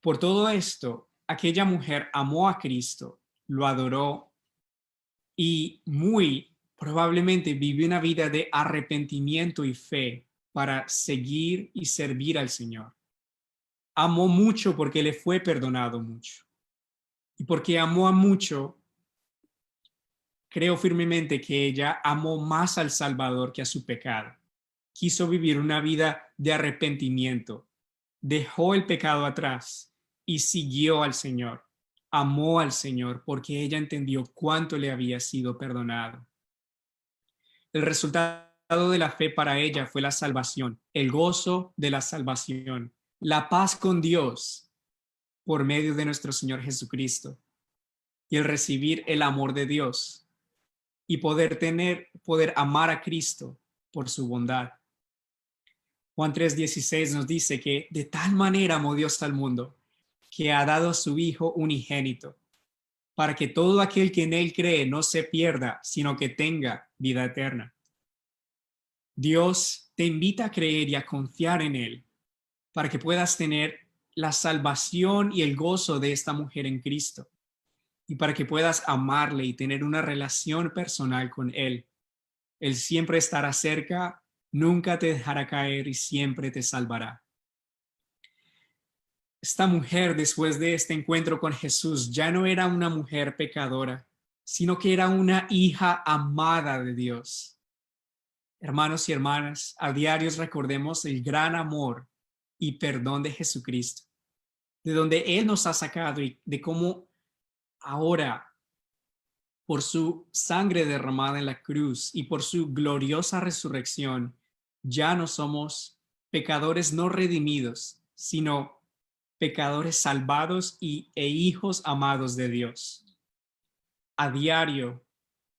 Por todo esto, aquella mujer amó a Cristo, lo adoró y muy probablemente vivió una vida de arrepentimiento y fe para seguir y servir al Señor. Amó mucho porque le fue perdonado mucho. Y porque amó a mucho, creo firmemente que ella amó más al Salvador que a su pecado. Quiso vivir una vida de arrepentimiento, dejó el pecado atrás y siguió al Señor. Amó al Señor porque ella entendió cuánto le había sido perdonado. El resultado de la fe para ella fue la salvación, el gozo de la salvación, la paz con Dios por medio de nuestro Señor Jesucristo y el recibir el amor de Dios y poder amar a Cristo por su bondad. Juan 3:16 nos dice que de tal manera amó Dios al mundo que ha dado a su Hijo unigénito, para que todo aquel que en él cree no se pierda, sino que tenga vida eterna. Dios te invita a creer y a confiar en él, para que puedas tener la salvación y el gozo de esta mujer en Cristo, y para que puedas amarle y tener una relación personal con él. Él siempre estará cerca, nunca te dejará caer y siempre te salvará. Esta mujer, después de este encuentro con Jesús, ya no era una mujer pecadora, sino que era una hija amada de Dios. Hermanos y hermanas, a diario recordemos el gran amor y perdón de Jesucristo, de donde Él nos ha sacado y de cómo ahora, por su sangre derramada en la cruz y por su gloriosa resurrección, ya no somos pecadores no redimidos, sino pecadores salvados e hijos amados de Dios. A diario,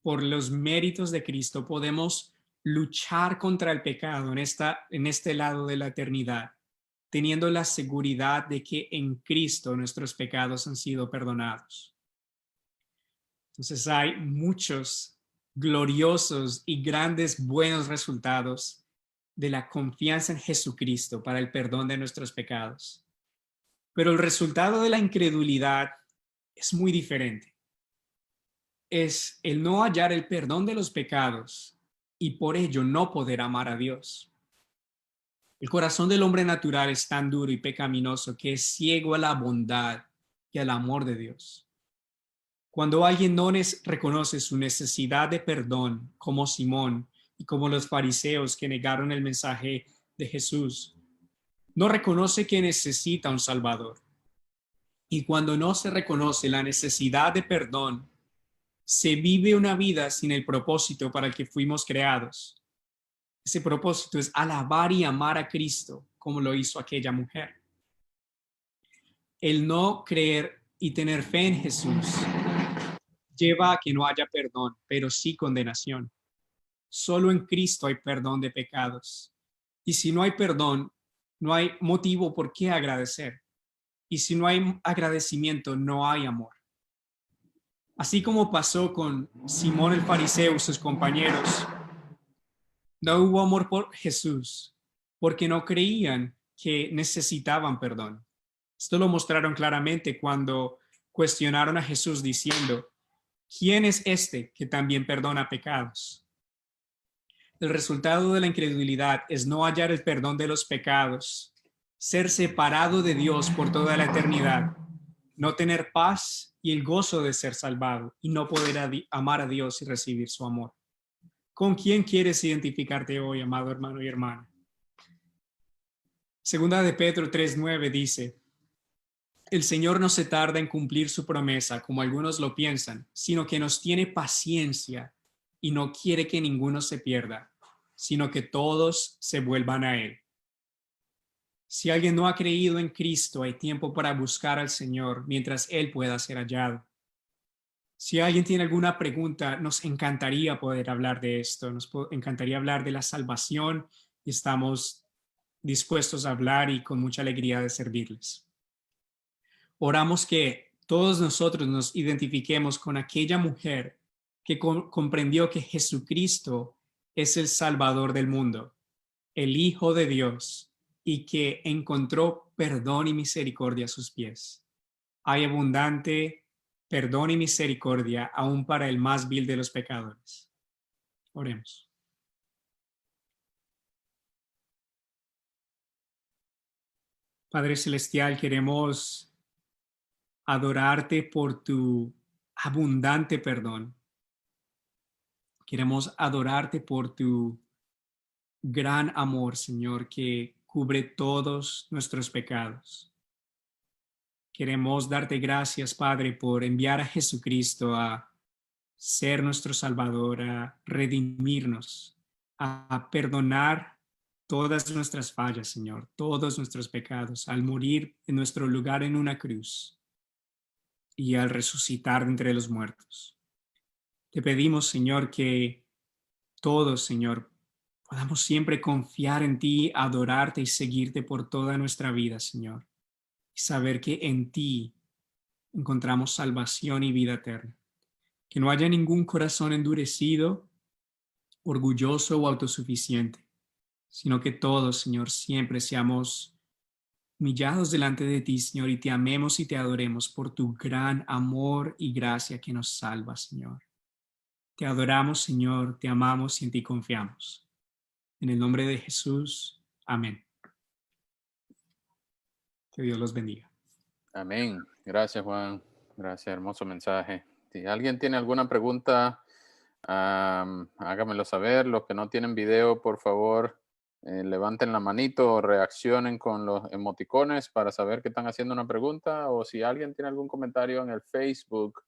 por los méritos de Cristo, podemos luchar contra el pecado en este lado de la eternidad, teniendo la seguridad de que en Cristo nuestros pecados han sido perdonados. Entonces hay muchos gloriosos y grandes buenos resultados de la confianza en Jesucristo para el perdón de nuestros pecados. Pero el resultado de la incredulidad es muy diferente. Es el no hallar el perdón de los pecados y por ello no poder amar a Dios. El corazón del hombre natural es tan duro y pecaminoso que es ciego a la bondad y al amor de Dios. Cuando alguien no reconoce su necesidad de perdón, como Simón y como los fariseos que negaron el mensaje de Jesús, no reconoce que necesita un Salvador. Y cuando no se reconoce la necesidad de perdón, se vive una vida sin el propósito para el que fuimos creados. Ese propósito es alabar y amar a Cristo, como lo hizo aquella mujer. El no creer y tener fe en Jesús lleva a que no haya perdón, pero sí condenación. Solo en Cristo hay perdón de pecados. Y si no hay perdón, no hay motivo por qué agradecer. Y si no hay agradecimiento, no hay amor. Así como pasó con Simón el fariseo y sus compañeros, no hubo amor por Jesús porque no creían que necesitaban perdón. Esto lo mostraron claramente cuando cuestionaron a Jesús diciendo: ¿quién es este que también perdona pecados? El resultado de la incredulidad es no hallar el perdón de los pecados, ser separado de Dios por toda la eternidad, no tener paz y el gozo de ser salvado y no poder amar a Dios y recibir su amor. ¿Con quién quieres identificarte hoy, amado hermano y hermana? Segunda de Pedro 3:9 dice: el Señor no se tarda en cumplir su promesa, como algunos lo piensan, sino que nos tiene paciencia y no quiere que ninguno se pierda, sino que todos se vuelvan a Él. Si alguien no ha creído en Cristo, hay tiempo para buscar al Señor mientras Él pueda ser hallado. Si alguien tiene alguna pregunta, nos encantaría poder hablar de esto, encantaría hablar de la salvación y estamos dispuestos a hablar y con mucha alegría de servirles. Oramos que todos nosotros nos identifiquemos con aquella mujer que comprendió que Jesucristo es el Salvador del mundo, el Hijo de Dios, y que encontró perdón y misericordia a sus pies. Hay abundante perdón y misericordia aún para el más vil de los pecadores. Oremos. Padre Celestial, queremos adorarte por tu abundante perdón. Queremos adorarte por tu gran amor, Señor, que cubre todos nuestros pecados. Queremos darte gracias, Padre, por enviar a Jesucristo a ser nuestro Salvador, a redimirnos, a perdonar todas nuestras fallas, Señor, todos nuestros pecados, al morir en nuestro lugar en una cruz y al resucitar de entre los muertos. Te pedimos, Señor, que todos, Señor, podamos siempre confiar en ti, adorarte y seguirte por toda nuestra vida, Señor, y saber que en ti encontramos salvación y vida eterna. Que no haya ningún corazón endurecido, orgulloso o autosuficiente, sino que todos, Señor, siempre seamos humillados delante de ti, Señor, y te amemos y te adoremos por tu gran amor y gracia que nos salva, Señor. Te adoramos, Señor, te amamos y en ti confiamos. En el nombre de Jesús, amén. Que Dios los bendiga. Amén. Gracias, Juan. Gracias, hermoso mensaje. Si alguien tiene alguna pregunta, hágamelo saber. Los que no tienen video, por favor, levanten la manito o reaccionen con los emoticones para saber que están haciendo una pregunta. O si alguien tiene algún comentario en el Facebook,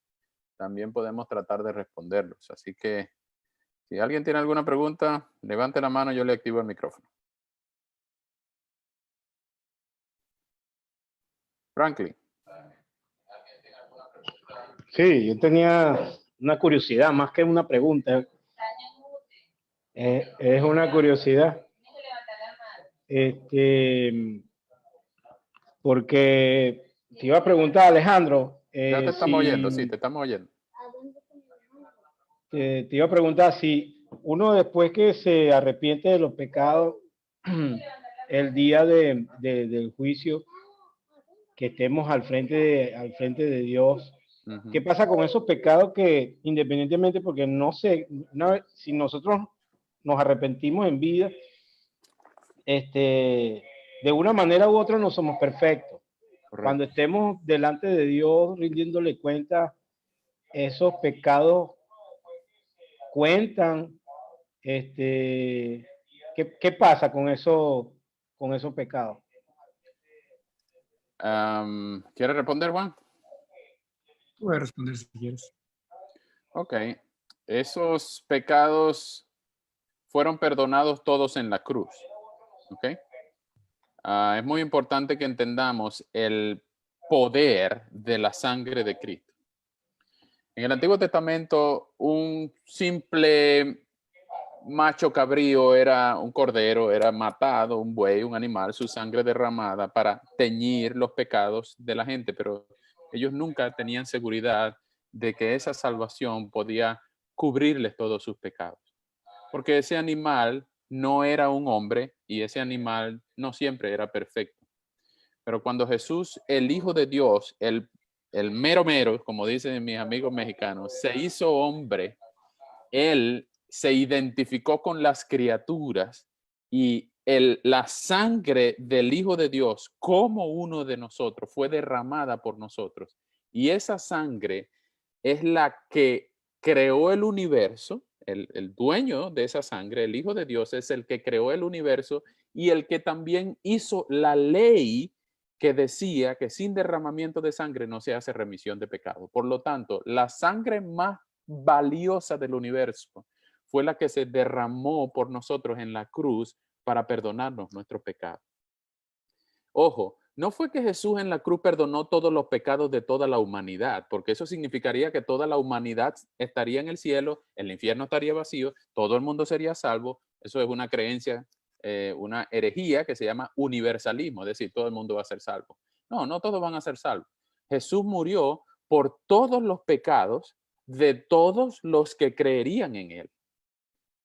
también podemos tratar de responderlos. Así que si alguien tiene alguna pregunta, levante la mano, yo le activo el micrófono. Franklin. Sí, yo tenía una curiosidad, más que una pregunta. Es una curiosidad. Porque te iba a preguntar, Alejandro. Ya te estamos oyendo, sí, te estamos oyendo. Te iba a preguntar si uno después que se arrepiente de los pecados, el día del juicio, que estemos al frente de Dios, ¿qué pasa con esos pecados que independientemente, porque no sé, si nosotros nos arrepentimos en vida, de una manera u otra no somos perfectos? Correcto. Cuando estemos delante de Dios rindiéndole cuenta, esos pecados cuentan. ¿Qué pasa con esos pecados? ¿Quieres responder, Juan? Puedes responder si quieres. Ok. Esos pecados fueron perdonados todos en la cruz. Ok. Es muy importante que entendamos el poder de la sangre de Cristo. En el Antiguo Testamento, un simple macho cabrío era un cordero, era matado, un buey, un animal, su sangre derramada para teñir los pecados de la gente, pero ellos nunca tenían seguridad de que esa salvación podía cubrirles todos sus pecados, porque ese animal no era un hombre y ese animal no siempre era perfecto. Pero cuando Jesús, el Hijo de Dios, el mero mero, como dicen mis amigos mexicanos, se hizo hombre, él se identificó con las criaturas y la sangre del Hijo de Dios como uno de nosotros fue derramada por nosotros. Y esa sangre es la que creó el universo. El dueño de esa sangre, el Hijo de Dios, es el que creó el universo y el que también hizo la ley que decía que sin derramamiento de sangre no se hace remisión de pecado. Por lo tanto, la sangre más valiosa del universo fue la que se derramó por nosotros en la cruz para perdonarnos nuestros pecados. Ojo, no fue que Jesús en la cruz perdonó todos los pecados de toda la humanidad, porque eso significaría que toda la humanidad estaría en el cielo, el infierno estaría vacío, todo el mundo sería salvo. Eso es una creencia, una herejía que se llama universalismo, es decir, todo el mundo va a ser salvo. No, no todos van a ser salvos. Jesús murió por todos los pecados de todos los que creerían en él.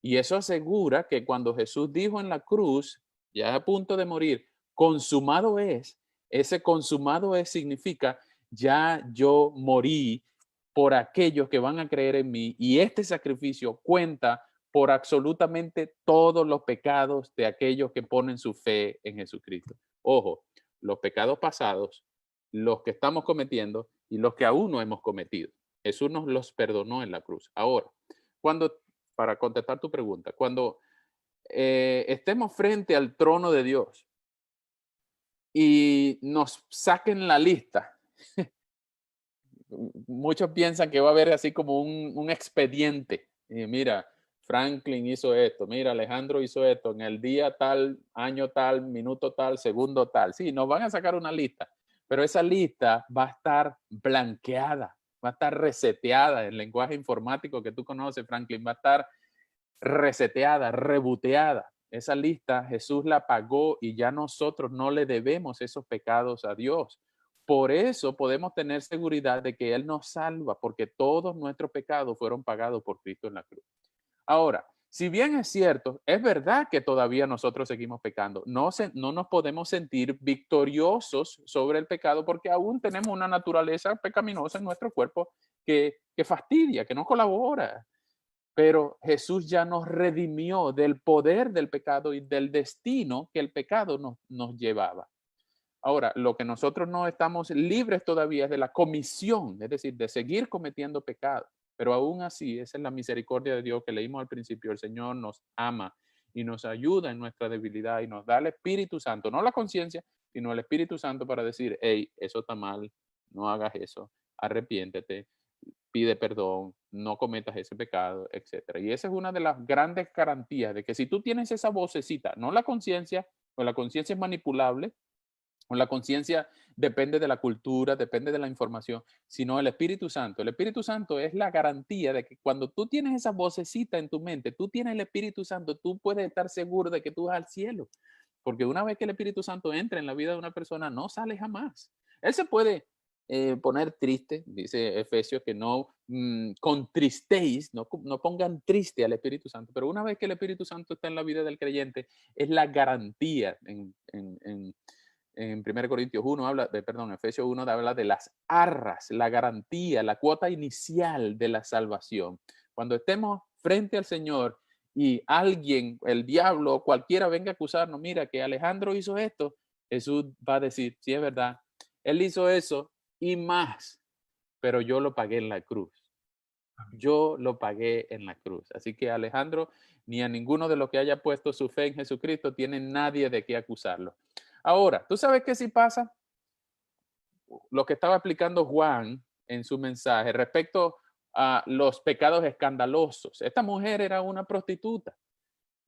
Y eso asegura que cuando Jesús dijo en la cruz, ya a punto de morir, consumado es, ese consumado es significa, ya yo morí por aquellos que van a creer en mí y este sacrificio cuenta por absolutamente todos los pecados de aquellos que ponen su fe en Jesucristo. Ojo, los pecados pasados, los que estamos cometiendo y los que aún no hemos cometido. Jesús nos los perdonó en la cruz. Ahora, cuando para contestar tu pregunta, cuando estemos frente al trono de Dios y nos saquen la lista, muchos piensan que va a haber así como un expediente. Y mira, Franklin hizo esto, mira, Alejandro hizo esto, en el día tal, año tal, minuto tal, segundo tal. Sí, nos van a sacar una lista, pero esa lista va a estar blanqueada, va a estar reseteada. El lenguaje informático que tú conoces, Franklin, va a estar reseteada, reboteada. Esa lista Jesús la pagó y ya nosotros no le debemos esos pecados a Dios. Por eso podemos tener seguridad de que Él nos salva, porque todos nuestros pecados fueron pagados por Cristo en la cruz. Ahora, si bien es cierto, es verdad que todavía nosotros seguimos pecando, no nos podemos sentir victoriosos sobre el pecado porque aún tenemos una naturaleza pecaminosa en nuestro cuerpo que fastidia, que no colabora. Pero Jesús ya nos redimió del poder del pecado y del destino que el pecado nos llevaba. Ahora, lo que nosotros no estamos libres todavía es de la comisión, es decir, de seguir cometiendo pecado. Pero aún así, esa es la misericordia de Dios que leímos al principio. El Señor nos ama y nos ayuda en nuestra debilidad y nos da el Espíritu Santo, no la conciencia, sino el Espíritu Santo para decir, hey, eso está mal, no hagas eso, arrepiéntete, pide perdón, no cometas ese pecado, etcétera. Y esa es una de las grandes garantías de que si tú tienes esa vocecita, no la conciencia, o la conciencia es manipulable, o la conciencia depende de la cultura, depende de la información, sino el Espíritu Santo. El Espíritu Santo es la garantía de que cuando tú tienes esa vocecita en tu mente, tú tienes el Espíritu Santo, tú puedes estar seguro de que tú vas al cielo. Porque una vez que el Espíritu Santo entra en la vida de una persona, no sale jamás. Él se puede poner triste, dice Efesios, que no contristéis, no pongan triste al Espíritu Santo, pero una vez que el Espíritu Santo está en la vida del creyente, es la garantía. En 1 Corintios 1 habla de, perdón, Efesios 1 habla de las arras, la garantía, la cuota inicial de la salvación. Cuando estemos frente al Señor y alguien, el diablo, cualquiera venga a acusarnos, mira que Alejandro hizo esto, Jesús va a decir, sí es verdad, él hizo eso y más, pero yo lo pagué en la cruz. Yo lo pagué en la cruz. Así que Alejandro, ni a ninguno de los que haya puesto su fe en Jesucristo, tiene nadie de qué acusarlo. Ahora, ¿tú sabes qué sí pasa? Lo que estaba explicando Juan en su mensaje respecto a los pecados escandalosos. Esta mujer era una prostituta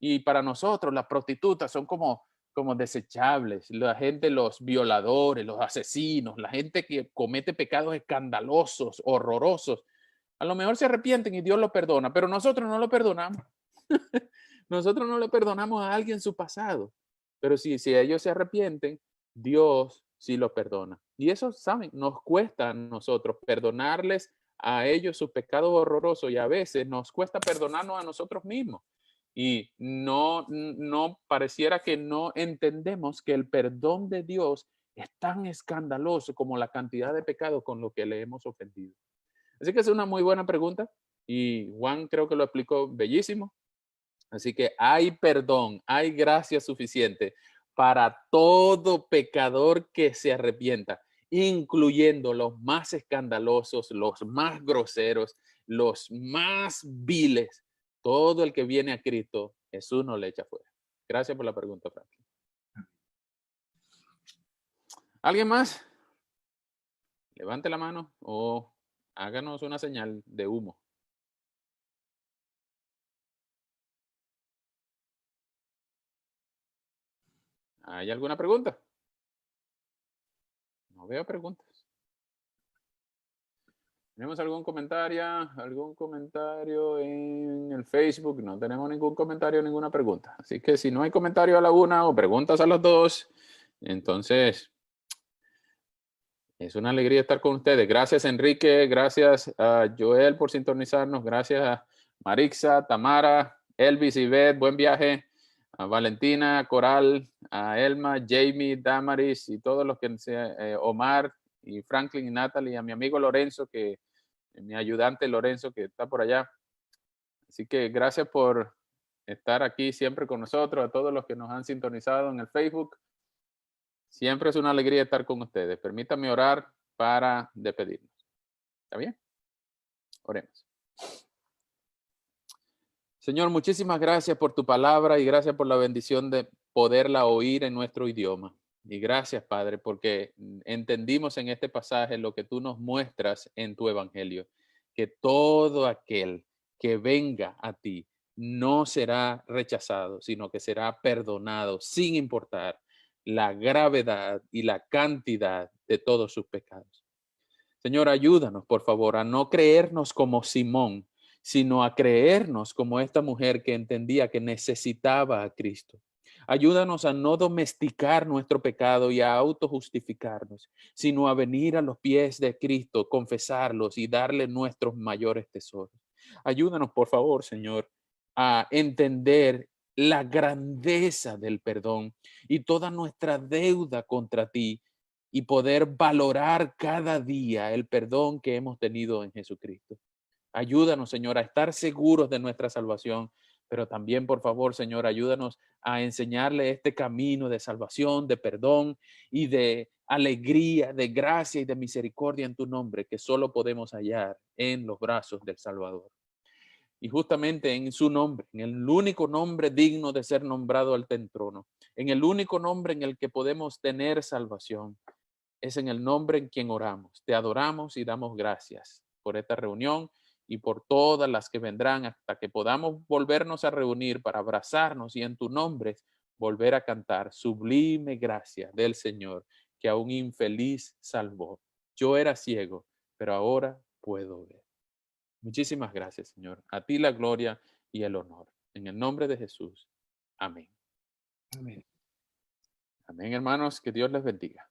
y para nosotros las prostitutas son como desechables. La gente, los violadores, los asesinos, la gente que comete pecados escandalosos, horrorosos, a lo mejor se arrepienten y Dios lo perdona, pero nosotros no lo perdonamos. Nosotros no le perdonamos a alguien su pasado, pero si ellos se arrepienten, Dios sí lo perdona. Y eso, ¿saben? Nos cuesta a nosotros perdonarles a ellos sus pecados horrorosos y a veces nos cuesta perdonarnos a nosotros mismos. Y no pareciera que no entendemos que el perdón de Dios es tan escandaloso como la cantidad de pecados con lo que le hemos ofendido. Así que es una muy buena pregunta y Juan creo que lo explicó bellísimo. Así que hay perdón, hay gracia suficiente para todo pecador que se arrepienta, incluyendo los más escandalosos, los más groseros, los más viles. Todo el que viene a Cristo, Jesús no le echa fuera. Gracias por la pregunta, Franklin. ¿Alguien más? Levante la mano o háganos una señal de humo. ¿Hay alguna pregunta? No veo preguntas. ¿Tenemos algún comentario? ¿Algún comentario en el Facebook? No tenemos ningún comentario, ninguna pregunta. Así que si no hay comentario a la una o preguntas a las dos, entonces es una alegría estar con ustedes. Gracias, Enrique. Gracias a Joel por sintonizarnos. Gracias a Marixa, Tamara, Elvis y Beth. Buen viaje. A Valentina, Coral, a Elma, Jamie, Damaris y todos los que Omar y Franklin y Natalie, a mi amigo Lorenzo, que mi ayudante Lorenzo, que está por allá. Así que gracias por estar aquí siempre con nosotros, a todos los que nos han sintonizado en el Facebook. Siempre es una alegría estar con ustedes. Permítanme orar para despedirnos. ¿Está bien? Oremos. Señor, muchísimas gracias por tu palabra y gracias por la bendición de poderla oír en nuestro idioma. Y gracias, Padre, porque entendimos en este pasaje lo que tú nos muestras en tu evangelio, que todo aquel que venga a ti no será rechazado, sino que será perdonado sin importar la gravedad y la cantidad de todos sus pecados. Señor, ayúdanos, por favor, a no creernos como Simón, sino a creernos como esta mujer que entendía que necesitaba a Cristo. Ayúdanos a no domesticar nuestro pecado y a autojustificarnos, sino a venir a los pies de Cristo, confesarlos y darle nuestros mayores tesoros. Ayúdanos, por favor, Señor, a entender la grandeza del perdón y toda nuestra deuda contra ti y poder valorar cada día el perdón que hemos tenido en Jesucristo. Ayúdanos, Señor, a estar seguros de nuestra salvación, pero también, por favor, Señor, ayúdanos a enseñarle este camino de salvación, de perdón y de alegría, de gracia y de misericordia en tu nombre, que solo podemos hallar en los brazos del Salvador. Y justamente en su nombre, en el único nombre digno de ser nombrado al trono, en el único nombre en el que podemos tener salvación, es en el nombre en quien oramos. Te adoramos y damos gracias por esta reunión y por todas las que vendrán hasta que podamos volvernos a reunir para abrazarnos y en tu nombre volver a cantar sublime gracia del Señor que a un infeliz salvó. Yo era ciego, pero ahora puedo ver. Muchísimas gracias, Señor. A ti la gloria y el honor. En el nombre de Jesús. Amén. Amén. Amén, hermanos. Que Dios les bendiga.